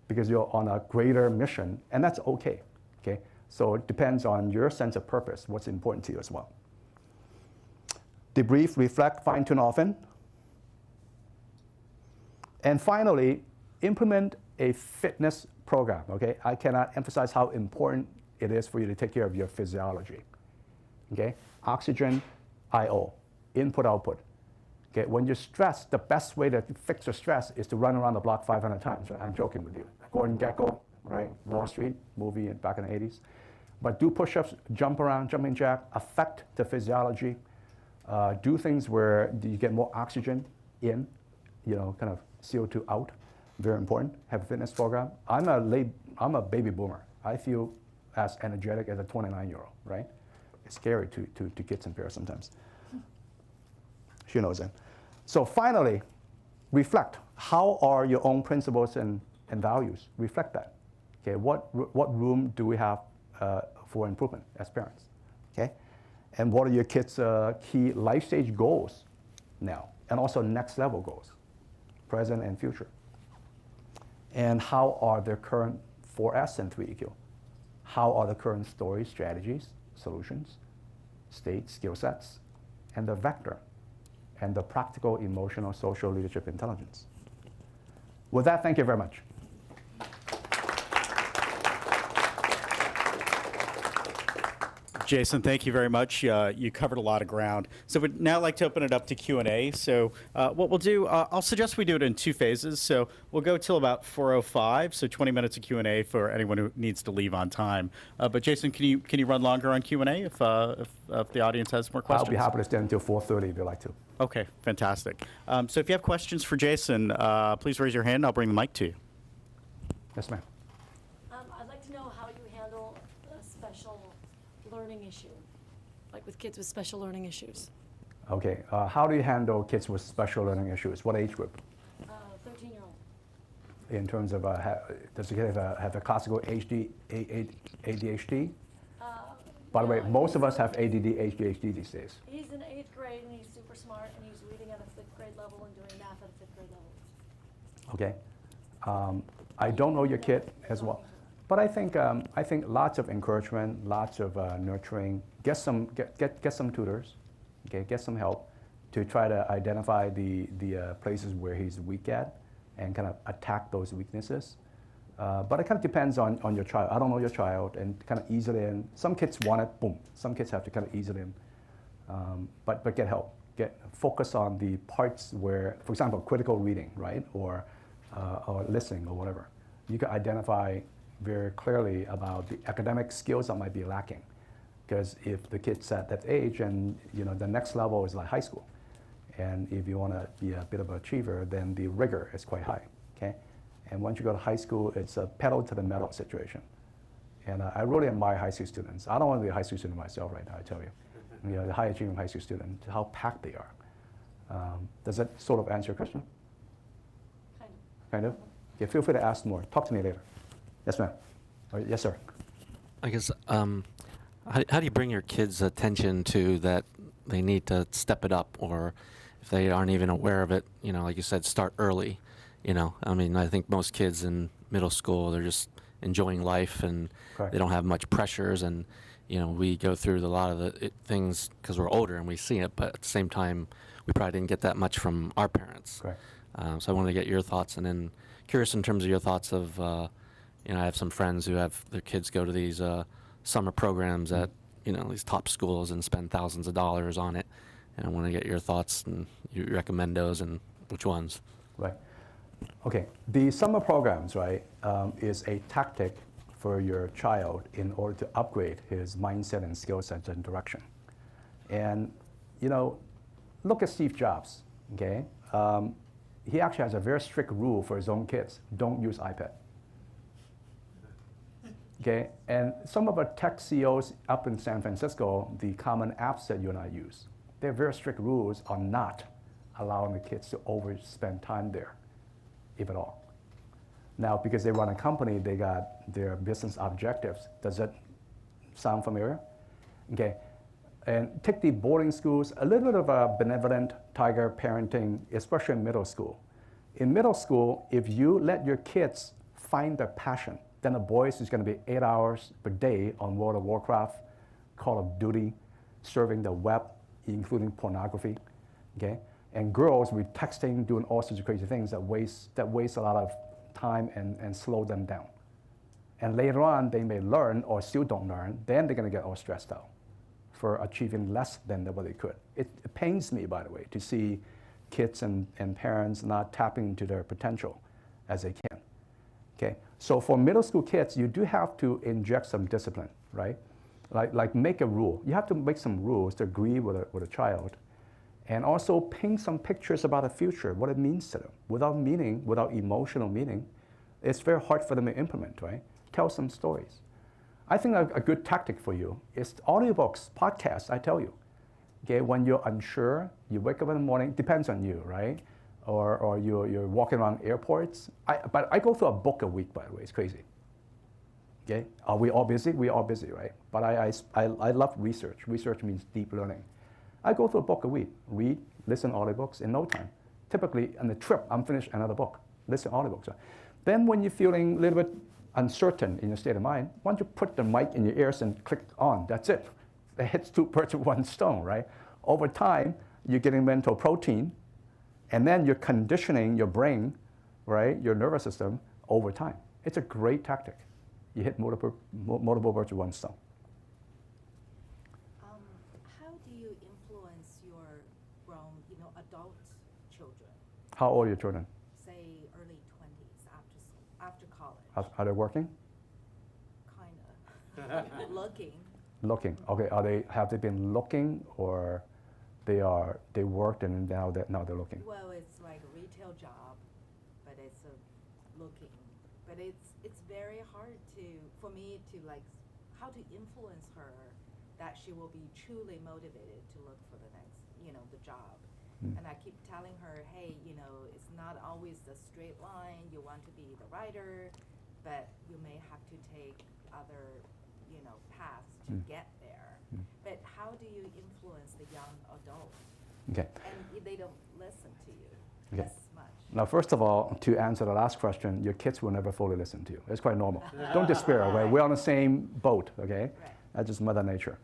Speaker 2: because you're on a greater mission, and that's okay, okay? So it depends on your sense of purpose, what's important to you as well. Debrief, reflect, fine-tune often. And finally, implement a fitness program, okay? I cannot emphasize how important it is for you to take care of your physiology, okay? Oxygen, IO, input, output. Okay, when you're stressed, the best way to fix your stress is to run around the block 500 times. Right? I'm joking with you. Gordon Gekko, right? Wall Street movie back in the 80s. But do push-ups, jump around, jumping jack, affect the physiology. Do things where you get more oxygen in, kind of CO2 out. Very important. Have a fitness program. I'm a baby boomer. I feel as energetic as a 29-year-old, right? It's scary to kids and parents sometimes. She knows it. So finally, reflect. How are your own principles and values? Reflect that. Okay, what room do we have for improvement as parents? Okay, and what are your kids' key life stage goals now, and also next level goals, present and future? And how are their current 4S and 3EQ? How are the current stories, strategies, solutions, state, skill sets, and the vector, and the practical, emotional, social leadership intelligence. With that, thank you very much.
Speaker 1: Jason, thank you very much. You covered a lot of ground. So we'd now like to open it up to Q&A. So what we'll do, I'll suggest we do it in 2 phases. So we'll go till about 4:05, so 20 minutes of Q&A for anyone who needs to leave on time. But Jason, can you run longer on Q&A if the audience has more questions?
Speaker 2: I'll be happy to stay until 4:30 if you'd like to.
Speaker 1: Okay, fantastic. So if you have questions for Jason, please raise your hand. I'll bring the mic to you.
Speaker 2: Yes, ma'am.
Speaker 3: I'd like to know how you handle a special learning issue, like with kids with special learning issues.
Speaker 2: Okay, how do you handle kids with special learning issues? What age group?
Speaker 3: 13-year-old.
Speaker 2: In terms of, does the kid have a classical ADHD? By the way, most of us have ADD, ADHD these days.
Speaker 3: He's in 8th grade and he's super smart and he's reading at a 5th grade level and doing math at a 5th grade level.
Speaker 2: Okay, I don't know your kid as well, but I think lots of encouragement, lots of nurturing. Get some tutors, okay, get some help to try to identify the places where he's weak at and kind of attack those weaknesses. But it kind of depends on your child. I don't know your child, and kind of ease it in. Some kids want it, boom. Some kids have to kind of ease it in. But get help. Focus on the parts where, for example, critical reading, right, or listening or whatever. You can identify very clearly about the academic skills that might be lacking. Because if the kid's at that age, and the next level is like high school, and if you want to be a bit of an achiever, then the rigor is quite high. Okay. And once you go to high school, it's a pedal to the metal situation. And I really admire high school students. I don't want to be a high school student myself right now, I tell you. The high achieving high school student, how packed they are. Does that sort of answer your question? Kind of? Yeah, feel free to ask more. Talk to me later. Yes, ma'am. Yes, sir.
Speaker 4: I guess, how do you bring your kids' attention to that they need to step it up, or if they aren't even aware of it, like you said, start early? I mean, I think most kids in middle school, they're just enjoying life and
Speaker 2: Correct.
Speaker 4: They don't have much pressures, and we go through a lot of the things because we're older and we see it, but at the same time, we probably didn't get that much from our parents.
Speaker 2: Correct.
Speaker 4: So I wanted to get your thoughts, and then curious in terms of your thoughts of, I have some friends who have their kids go to these summer programs at these top schools and spend thousands of dollars on it, And I want to get your thoughts, and you recommend those and which ones.
Speaker 2: Right. Okay. The summer programs, right, is a tactic for your child in order to upgrade his mindset and skill sets and direction. And, you know, look at Steve Jobs, okay? He actually has a very strict rule for his own kids. Don't use iPad. Okay, and some of our tech CEOs up in San Francisco, the common apps that you and I use, they have very strict rules on not allowing the kids to overspend time there, if at all. Now, because they run a company, they got their business objectives. Does that sound familiar? Okay, and take the boarding schools, a little bit of a benevolent tiger parenting, especially in middle school. In middle school, if you let your kids find their passion, then the boys is going to be 8 hours per day on World of Warcraft, Call of Duty, surfing the web, including pornography, okay? And girls will be texting, doing all sorts of crazy things that waste a lot of time and slow them down. And later on, they may learn or still don't learn, then they're going to get all stressed out for achieving less than what they could. It pains me, by the way, to see kids and parents not tapping into their potential as they can. Okay, so for middle school kids, you do have to inject some discipline, right? Like make a rule. You have to make some rules to agree with a child, and also paint some pictures about the future, what it means to them. Without meaning, without emotional meaning, it's very hard for them to implement, right? Tell some stories. I think a good tactic for you is audiobooks, podcasts, I tell you. Okay, when you're unsure, you wake up in the morning, depends on you, right? Or you're walking around airports. But I go through a book a week, by the way. It's crazy. Okay, are we all busy? We're all busy, right? But I love research. Research means deep learning. I go through a book a week, read, listen to audiobooks in no time. Typically, on the trip, I'm finished another book, listen to audiobooks. Then when you're feeling a little bit uncertain in your state of mind, why don't you put the mic in your ears and click on, that's it. It hits 2 birds with 1 stone, right? Over time, you're getting mental protein, and then you're conditioning your brain, right, your nervous system over time. It's a great tactic. You hit multiple birds with 1 stone.
Speaker 5: How do you influence your grown, adult children?
Speaker 2: How old are your children?
Speaker 5: Say early 20s after college.
Speaker 2: Are they working?
Speaker 5: Kind of. Looking.
Speaker 2: Looking. Okay. Have they been looking, or they worked and now they're looking?
Speaker 5: Well, it's like a retail job, but it's looking. But it's very hard for me to how to influence her that she will be truly motivated to look for the next, the job. And I keep telling her, hey, it's not always the straight line. You want to be the writer, but you may have to take other, paths to get there. But how do you influence the young adults?
Speaker 2: Okay.
Speaker 5: And they don't listen to you
Speaker 2: Okay.
Speaker 5: as much.
Speaker 2: Now, first of all, to answer the last question, your kids will never fully listen to you. It's quite normal. Don't despair, okay?
Speaker 5: Right.
Speaker 2: We're on the same boat, okay?
Speaker 5: Right.
Speaker 2: That's just Mother Nature.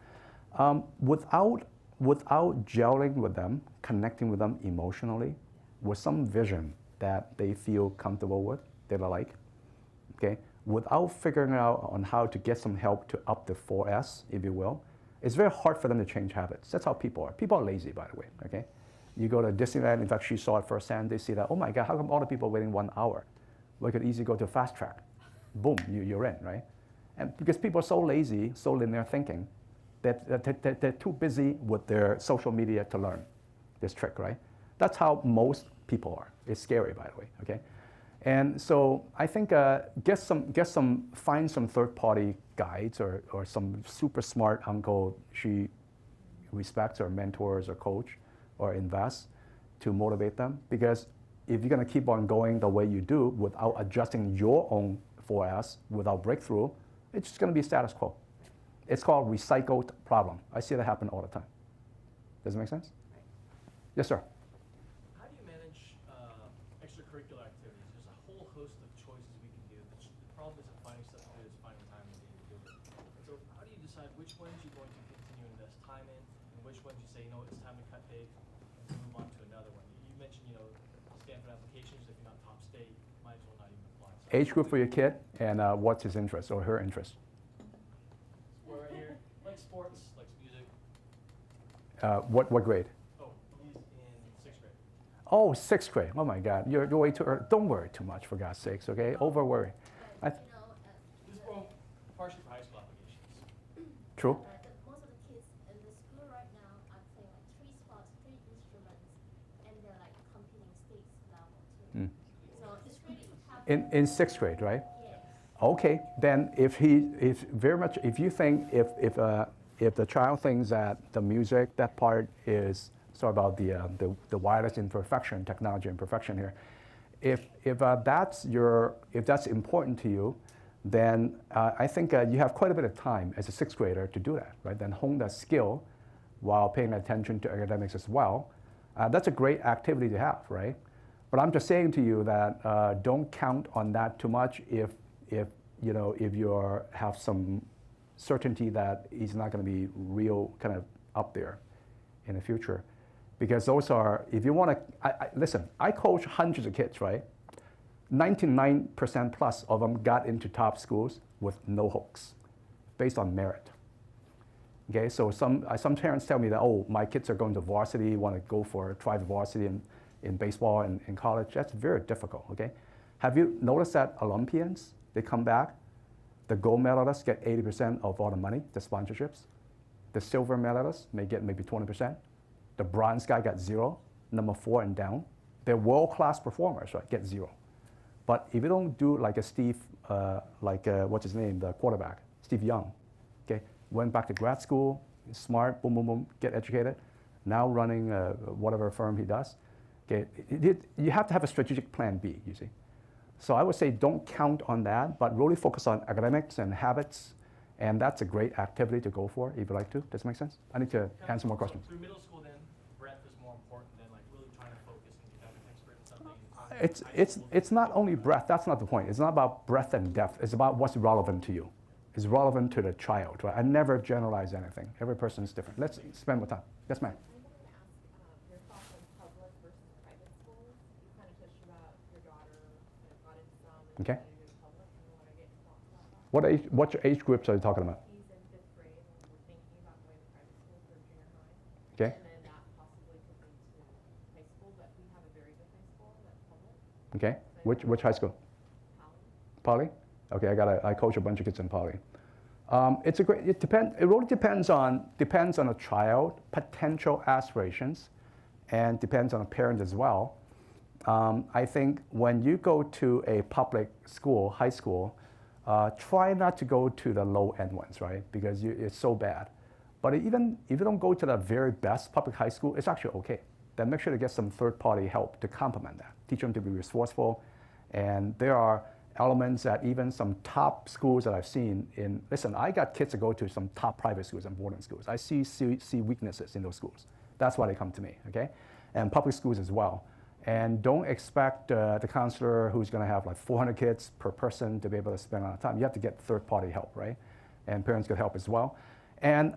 Speaker 2: Without gelling with them, connecting with them emotionally, with some vision that they feel comfortable with, they like, okay? Without figuring out on how to get some help to up the 4S, if you will, it's very hard for them to change habits. That's how people are. People are lazy, by the way, okay? You go to Disneyland, in fact, she saw it firsthand, they see that, oh my God, how come all the people waiting 1 hour? We could easily go to fast track. Boom, you're in, right? And because people are so lazy, so linear thinking, that they're too busy with their social media to learn this trick, right? That's how most people are. It's scary, by the way, okay? And so I think find some third-party guides or some super smart uncle she respects, or mentors or coach, or invest to motivate them. Because if you're going to keep on going the way you do without adjusting your own 4S, without breakthrough, it's just going to be status quo. It's called recycled problem. I see that happen all the time. Does it make sense?
Speaker 5: Right.
Speaker 2: Yes, sir.
Speaker 6: How do you manage extracurricular activities? There's a whole host of choices we can do. The problem isn't finding stuff to do, it's finding time in the day to do it. So how do you decide which ones you're going to continue to invest time in, and which ones you say, it's time to cut bait and move on to another one? You mentioned, Stanford applications, if you're not top state, might as well not even apply. So
Speaker 2: Age group for your kid, and what's his interest or her interest?
Speaker 6: we're right here, like sports, likes music.
Speaker 2: What grade?
Speaker 6: Oh,
Speaker 2: Oh, sixth grade. Oh my God, you're way too early. Don't worry too much, for God's sakes, okay? Over worry.
Speaker 7: But,
Speaker 6: This is well, partially for high school applications.
Speaker 2: True.
Speaker 7: most of the kids in the school right now are playing like 3 sports, 3 instruments, and they're like competing state level too. So it's really tough.
Speaker 2: In sixth grade, right?
Speaker 7: Yes.
Speaker 2: Okay, then if you think if the child thinks that the music, that part is, sorry about the wireless imperfection, technology imperfection here. If that's important to you, then I think you have quite a bit of time as a sixth grader to do that, right? Then hone that skill while paying attention to academics as well. That's a great activity to have, right? But I'm just saying to you that don't count on that too much if you have some certainty that he's not going to be real kind of up there in the future. Because those are, if you want to, listen, I coach hundreds of kids, right? 99% plus of them got into top schools with no hooks, based on merit. Okay, so some parents tell me that, oh, my kids are going to varsity, want to go for try the varsity in baseball and in college. That's very difficult, okay? Have you noticed that Olympians, they come back, the gold medalists get 80% of all the money, the sponsorships. The silver medalists may get maybe 20%. The bronze guy got 0, number 4 and down. They're world-class performers, right? Get 0. But if you don't do like a Steve, what's his name, the quarterback, Steve Young, okay? Went back to grad school, smart, boom, boom, boom, get educated. Now running whatever firm he does. Okay, you have to have a strategic plan B, you see. So I would say don't count on that, but really focus on academics and habits, and that's a great activity to go for if you like to. Does that make sense? I need to answer more questions.
Speaker 6: Through middle school, then breadth is more important than like really trying to focus and become an expert in something.
Speaker 2: It's not only breadth. That's not the point. It's not about breadth and depth. It's about what's relevant to you. It's relevant to the child. Right? I never generalize anything. Every person is different. Let's spend more time. Yes, ma'am.
Speaker 8: Your thoughts on public versus private schools. You kind of touched about your daughter got into some and
Speaker 2: Okay.
Speaker 8: decided to do public. And I want to get your thoughts about that.
Speaker 2: What age groups are you talking about?
Speaker 8: He's in 5th grade and we're thinking about going to private school for junior high.
Speaker 2: Okay.
Speaker 8: And then that possibly could lead to high school, but we have a very good high school that's public.
Speaker 2: Okay. Which high school?
Speaker 8: Poly.
Speaker 2: Poly? Okay, I coach a bunch of kids in Poly. It really depends on a child, potential aspirations, and depends on a parent as well. I think when you go to a public school, high school, try not to go to the low end ones, right? Because it's so bad. But even if you don't go to the very best public high school, it's actually okay. Then make sure to get some third-party help to complement that. Teach them to be resourceful. And there are elements that even some top schools that I've seen listen, I got kids to go to some top private schools and boarding schools. I see weaknesses in those schools. That's why they come to me, okay? And public schools as well. And don't expect the counselor who's gonna have like 400 kids per person to be able to spend a lot of time. You have to get third-party help, right? And parents could help as well. And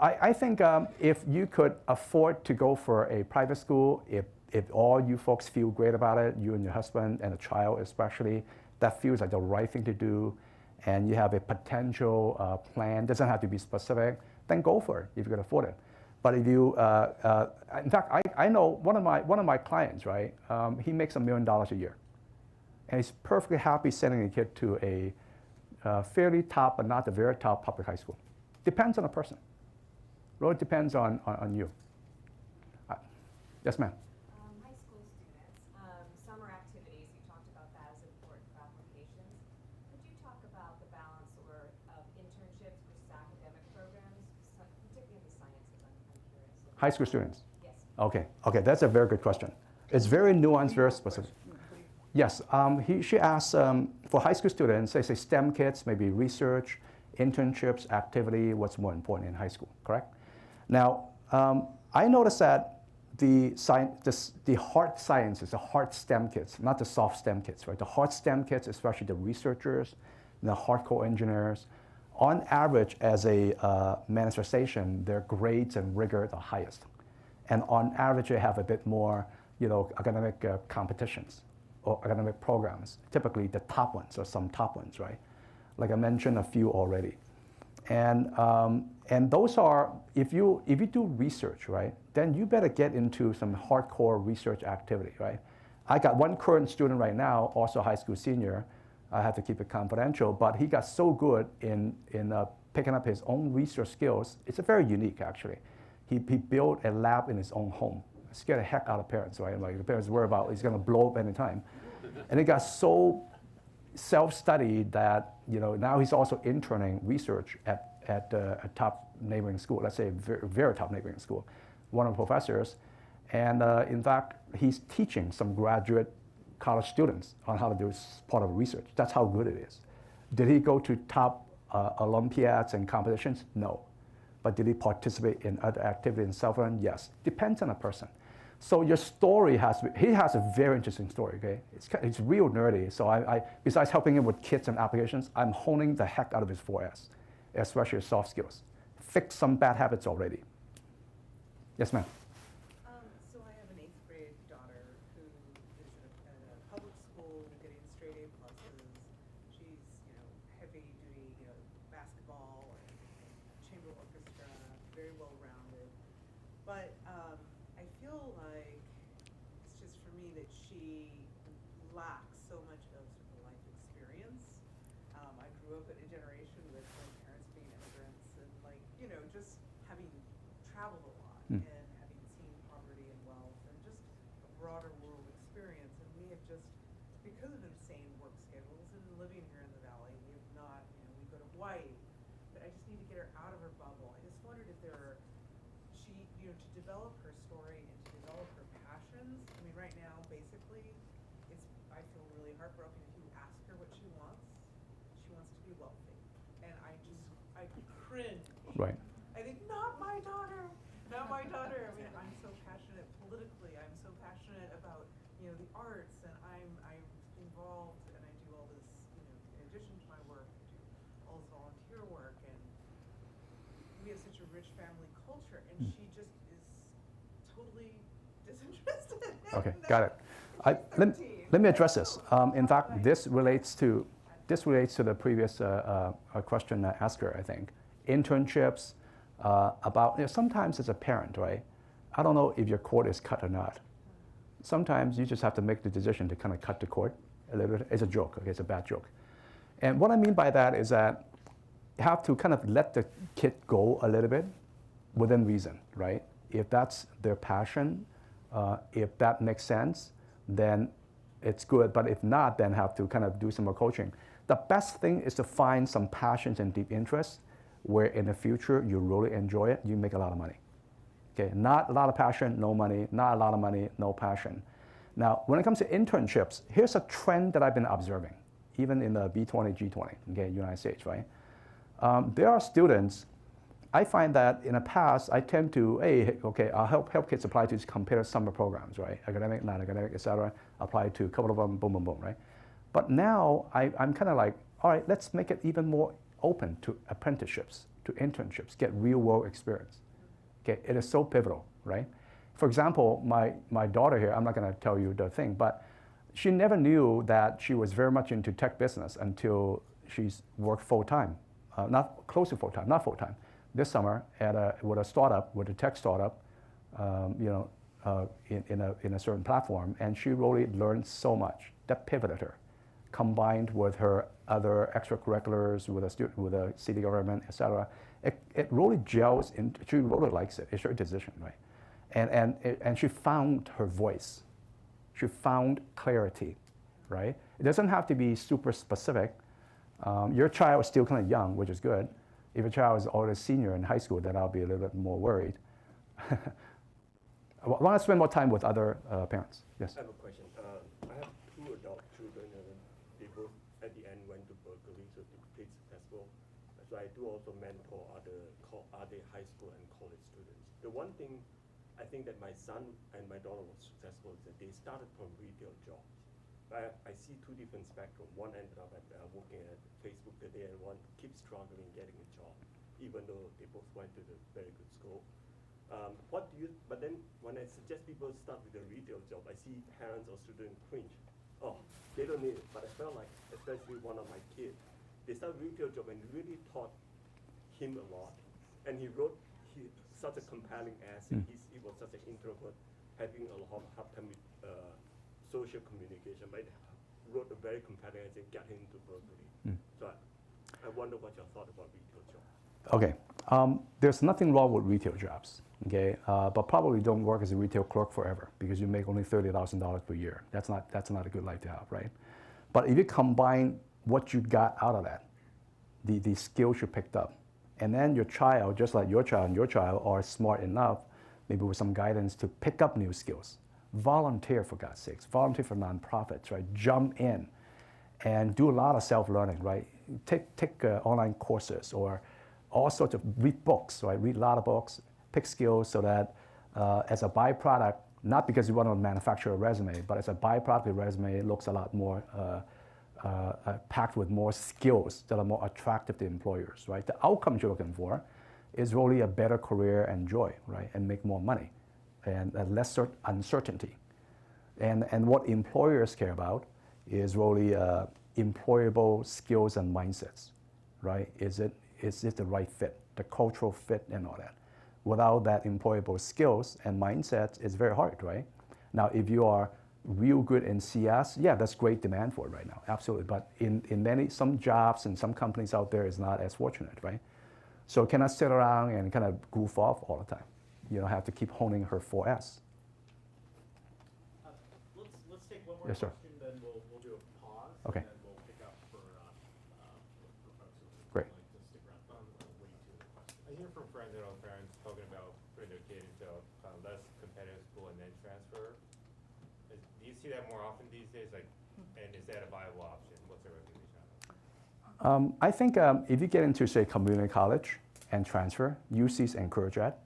Speaker 2: I think if you could afford to go for a private school, if all you folks feel great about it, you and your husband and the child especially, that feels like the right thing to do, and you have a potential plan, doesn't have to be specific, then go for it if you can afford it. But if you, in fact, I know one of my clients, right? He makes $1 million a year, and he's perfectly happy sending a kid to a fairly top, but not the very top public high school. Depends on the person. Really depends on you. Yes, ma'am.
Speaker 8: High school students, summer activities, you talked about that as important for applications. Could you talk about the balance of internships versus academic programs, particularly in the sciences? I'm curious.
Speaker 2: High school students.
Speaker 8: Yes.
Speaker 2: Okay, that's a very good question. It's very nuanced, very specific. Yes, she asked for high school students, say STEM kids, maybe research, internships, activity, what's more important in high school, correct? Now, I noticed that the hard sciences, the hard STEM kids, not the soft STEM kids, right? The hard STEM kids, especially the researchers, the hardcore engineers, on average, as a manifestation, their grades and rigor are the highest. And on average, they have a bit more, academic competitions or academic programs, typically the top ones or some top ones, right? Like I mentioned a few already. And those are, if you do research, right, then you better get into some hardcore research activity, right? I got one current student right now, also a high school senior. I have to keep it confidential, but he got so good in picking up his own research skills. It's very unique, actually. He built a lab in his own home. Scared the heck out of parents, right? Like the parents worry about he's going to blow up any time. And he got so self-studied that now he's also interning research at a top neighboring school, let's say a very, very top neighboring school, one of the professors. And in fact, he's teaching some graduate college students on how to do part of research. That's how good it is. Did he go to top Olympiads and competitions? No. But did he participate in other activities in self-learning? Yes. Depends on a person. So your story he has a very interesting story, okay? It's real nerdy. So I besides helping him with kits and applications, I'm honing the heck out of his 4S, especially his soft skills. Fix some bad habits already. Yes, ma'am.
Speaker 5: So I have an 8th grade daughter who is at a public school getting straight A pluses. She's, heavy duty, basketball and chamber orchestra, very well rounded. But I feel like it's just for me that she lacks so much of sort of life experience. I grew up in a generation with my parents being immigrants and just having traveled a lot. And having seen poverty and wealth and just a broader world experience. And we have just, because of insane work schedules and living here in the Valley, we have not, we go to Hawaii, but I just need to get her out of her bubble. I just wondered if to develop her story and to develop her passions. I mean, right now, basically, I feel really heartbroken if you ask her what she wants to be wealthy. And I cringe.
Speaker 2: Right.
Speaker 5: I think, not my daughter. Not my daughter. I mean, I'm so passionate politically. I'm so passionate about, the arts, and I'm involved, and I do all this, in addition to my work, I do all this volunteer work, and we have such a rich family culture, and she just is totally disinterested.
Speaker 2: Okay, got it. Let me address this. In fact, this relates to the previous question I asked her, I think. Internships, about, sometimes as a parent, right? I don't know if your cord is cut or not. Sometimes you just have to make the decision to kind of cut the cord a little bit. It's a joke, okay, it's a bad joke. And what I mean by that is that you have to kind of let the kid go a little bit within reason, right? If that's their passion, if that makes sense, then it's good. But if not, then have to kind of do some more coaching. The best thing is to find some passions and deep interests where in the future you really enjoy it, you make a lot of money. Okay, not a lot of passion, no money, not a lot of money, no passion. Now, when it comes to internships, here's a trend that I've been observing, even in the B20, G20, okay, United States, right? There are students, I find that in the past, I tend to, I'll help kids apply to these competitive summer programs, right? Academic, non-academic, et cetera, apply to a couple of them, boom, boom, boom, right? But now, I'm kind of like, all right, let's make it even more open to apprenticeships, to internships, get real world experience. Okay, it is so pivotal, right? For example, my daughter here, I'm not gonna tell you the thing, but she never knew that she was very much into tech business until she's worked full-time, not close to full-time, not full-time. This summer with a tech startup, in a certain platform, and she really learned so much. That pivoted her, combined with her other extracurriculars, with a city government, et cetera. It really gels in. She really likes it. It's her decision, right? And she found her voice. She found clarity, right? It doesn't have to be super specific. Your child is still kind of young, which is good. If your child is already a senior in high school, then I'll be a little bit more worried. I want to spend more time with other parents. Yes?
Speaker 9: I have a question. I have 2 adult children, and they both at the end went to Berkeley, so they played successful. So I do also mentor other high school and college students. The one thing I think that my son and my daughter was successful is that they started from retail jobs. I see 2 different spectrums. One ended up at working at Facebook today, and one keeps struggling getting a job, even though they both went to the very good school. But then when I suggest people start with a retail job, I see parents or students cringe. Oh, they don't need it. But I felt like, especially one of my kids, they started retail job and really taught him a lot. And he such a compelling essay. He was such an introvert, having a lot of hard time with social communication, but he wrote a very compelling essay, got him into Berkeley. So I wonder what your thought about retail job.
Speaker 2: Okay, there's nothing wrong with retail jobs, okay? But probably don't work as a retail clerk forever because you make only $30,000 per year. That's not a good life to have, right? But if you combine what you got out of that, the skills you picked up, and then your child, just like your child and your child, are smart enough, maybe with some guidance, to pick up new skills. Volunteer, for God's sakes. Volunteer for nonprofits, right? Jump in and do a lot of self-learning, right? Take online courses or all sorts of, read books, right? Read a lot of books, pick skills so that as a byproduct, not because you want to manufacture a resume, but as a byproduct, the resume looks a lot more packed with more skills that are more attractive to employers, right? The outcomes you're looking for is really a better career and joy, right? And make more money and less uncertainty. And what employers care about is really employable skills and mindsets, right? Is it the right fit, the cultural fit and all that? Without that employable skills and mindsets, it's very hard, right? Now, if you are real good in CS, yeah, that's great demand for it right now, absolutely. But in some jobs and some companies out there is not as fortunate, right? So cannot sit around and kind of goof off all the time. You don't have to keep honing her 4S.
Speaker 6: Let's take one more
Speaker 2: Yes, sir.
Speaker 6: question, then we'll do a pause.
Speaker 2: Okay.
Speaker 6: And then we'll pick up for folks who
Speaker 2: Great.
Speaker 6: would like to stick around on the way to the question.
Speaker 10: I hear from friends and old parents talking about putting their kid into a less competitive school and then transfer. Do you see that more often these days? Like, and is that a viable option? What's the recommendation on that?
Speaker 2: I think if you get into, say, community college and transfer, UCs encourage that.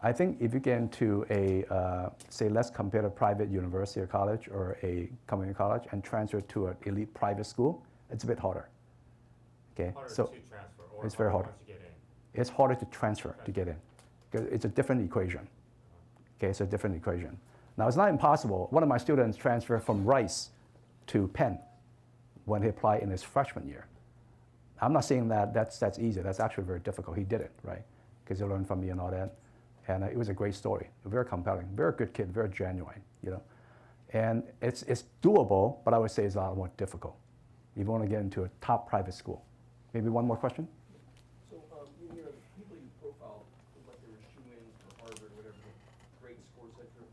Speaker 2: I think if you get into a, say, less competitive private university or college or a community college and transfer to an elite private school, it's a bit harder. Okay,
Speaker 10: Harder
Speaker 2: so
Speaker 10: to transfer, or
Speaker 2: it's very harder.
Speaker 10: once you get in?
Speaker 2: It's harder to transfer to get in because it's a different equation. Okay, it's a different equation. Now, it's not impossible. One of my students transferred from Rice to Penn when he applied in his freshman year. I'm not saying that that's easy. That's actually very difficult. He did it, right? Because he learned from me and all that. And it was a great story, very compelling, very good kid, very genuine, you know. And it's doable, but I would say it's a lot more difficult. You want to get into a top private school. Maybe one more question?
Speaker 11: So, you know, the people you profile, like they were shoe-ins for Harvard, whatever, great scores, etc.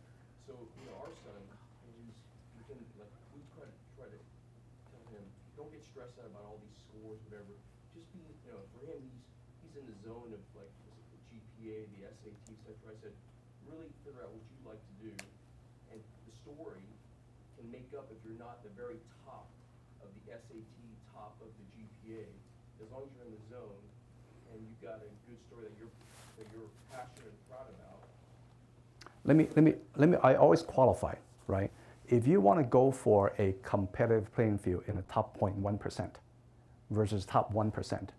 Speaker 11: So, you know, our son, we try to tell him, don't get stressed out about all these scores, whatever. Just be, you know, for him, he's in the zone of like the GPA, the SAT, etc. I said, really figure out what you like to do, and the story can make up if you're not the very top of the SAT, top of the GPA. As long as you're in the zone and you've got a good story that you're passionate and proud about.
Speaker 2: Let me. I always qualify, right? If you want to go for a competitive playing field in the top 0.1% versus top 1%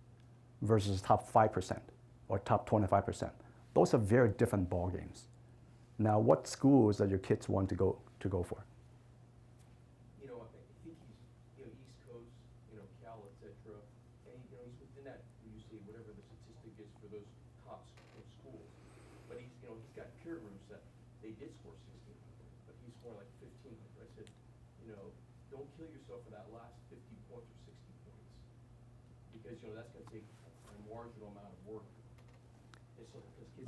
Speaker 2: versus top 5% or top 25%, those are very different ball games. Now, what schools that your kids want to go for?
Speaker 11: You know, I think he's, you know, East Coast, you know, Cal, etc. And you know, he's within that. You see whatever the statistic is for those top schools. But he's, you know, he's got peer groups that they did score 1600, but he's scoring like 1500. I said, you know, don't kill yourself for that last 50 points or 60 points, because you know that's going to take a marginal amount of work.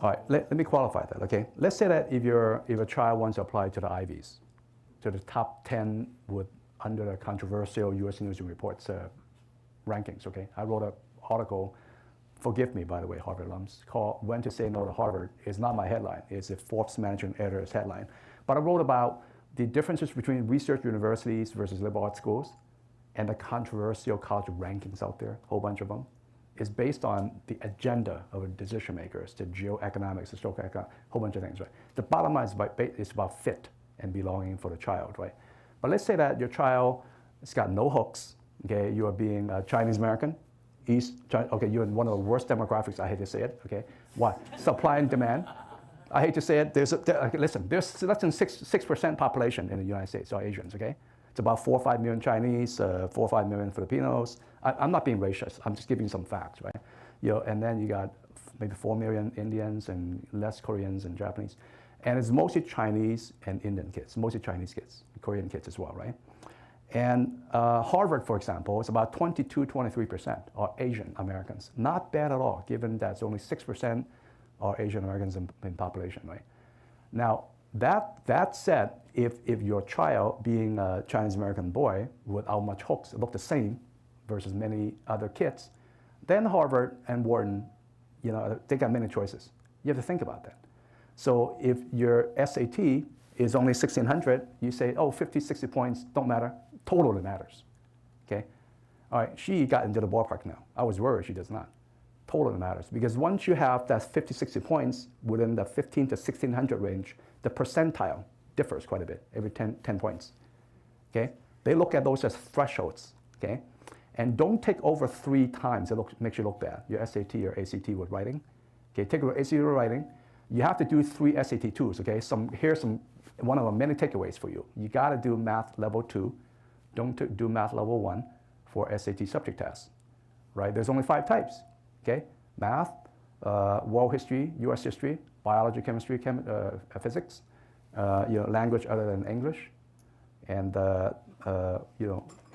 Speaker 2: All right, let me qualify that, okay? Let's say that if a child wants to apply to the Ivies, to the top 10 under the controversial U.S. News and Reports rankings, okay? I wrote an article, forgive me, by the way, Harvard alums, called When to Say No to Harvard. It's not my headline. It's a Forbes managing editor's headline. But I wrote about the differences between research universities versus liberal arts schools and the controversial college rankings out there, a whole bunch of them. Is based on the agenda of the decision makers, the geoeconomics, the social economics, a whole bunch of things, right? The bottom line is about fit and belonging for the child, right? But let's say that your child has got no hooks, okay? You are being Chinese American, okay, you're in one of the worst demographics, I hate to say it, okay? Why? Supply and demand. I hate to say it, listen, there's less than 6% population in the United States are Asians, okay? It's about 4 or 5 million Chinese, 4 or 5 million Filipinos. I'm not being racist. I'm just giving you some facts, right? You know, and then you got maybe 4 million Indians and less Koreans and Japanese. And it's mostly Chinese and Indian kids, mostly Chinese kids, Korean kids as well, right? And Harvard, for example, is about 22-23% are Asian Americans. Not bad at all, given that only 6% are Asian Americans in population, right? Now, that said, if your child, being a Chinese American boy without much hooks, look the same versus many other kids, then Harvard and Wharton, they got many choices. You have to think about that. So if your SAT is only 1,600, you say, oh, 50, 60 points don't matter. Totally matters, okay? All right, she got into the ballpark now. I was worried she does not. Totally matters, because once you have that 50, 60 points within the 15 to 1,600 range, the percentile differs quite a bit, every 10 points, okay? They look at those as thresholds, okay? And don't take over 3 times, it makes you look bad, your SAT or ACT with writing. Okay, take your ACT with writing, you have to do 3 SAT 2s, okay? Here's one of the many takeaways for you. You gotta do math level 2, don't do math level 1 for SAT subject tests, right? There's only 5 types, okay? Math, world history, US history, biology, chemistry, physics, language other than English, and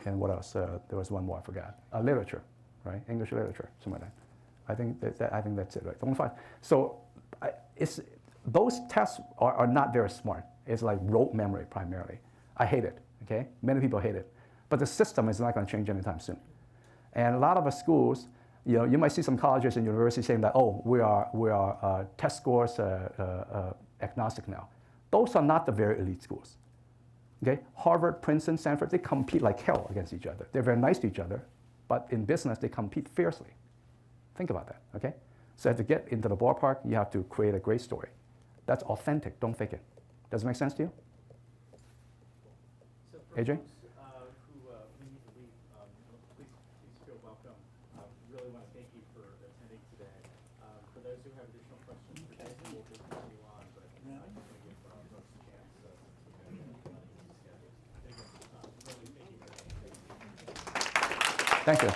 Speaker 2: and what else? There was one more I forgot. Literature, right? English literature, something like that. I think that's it, right? Only 5. So those tests are not very smart. It's like rote memory primarily. I hate it. Okay, many people hate it, but the system is not going to change anytime soon. And a lot of the schools, you might see some colleges and universities saying that, oh, we are test scores agnostic now. Those are not the very elite schools. Okay, Harvard, Princeton, Stanford, they compete like hell against each other. They're very nice to each other, but in business they compete fiercely. Think about that. Okay, so to get into the ballpark, you have to create a great story. That's authentic. Don't fake it. Does it make sense to you? AJ?
Speaker 1: Who we need to leave, please feel welcome. Really want to thank you for attending today. For those who have additional questions for Jason, we'll just continue on, but I'm going to give folks a chance to really thank you very much.
Speaker 2: Thank you.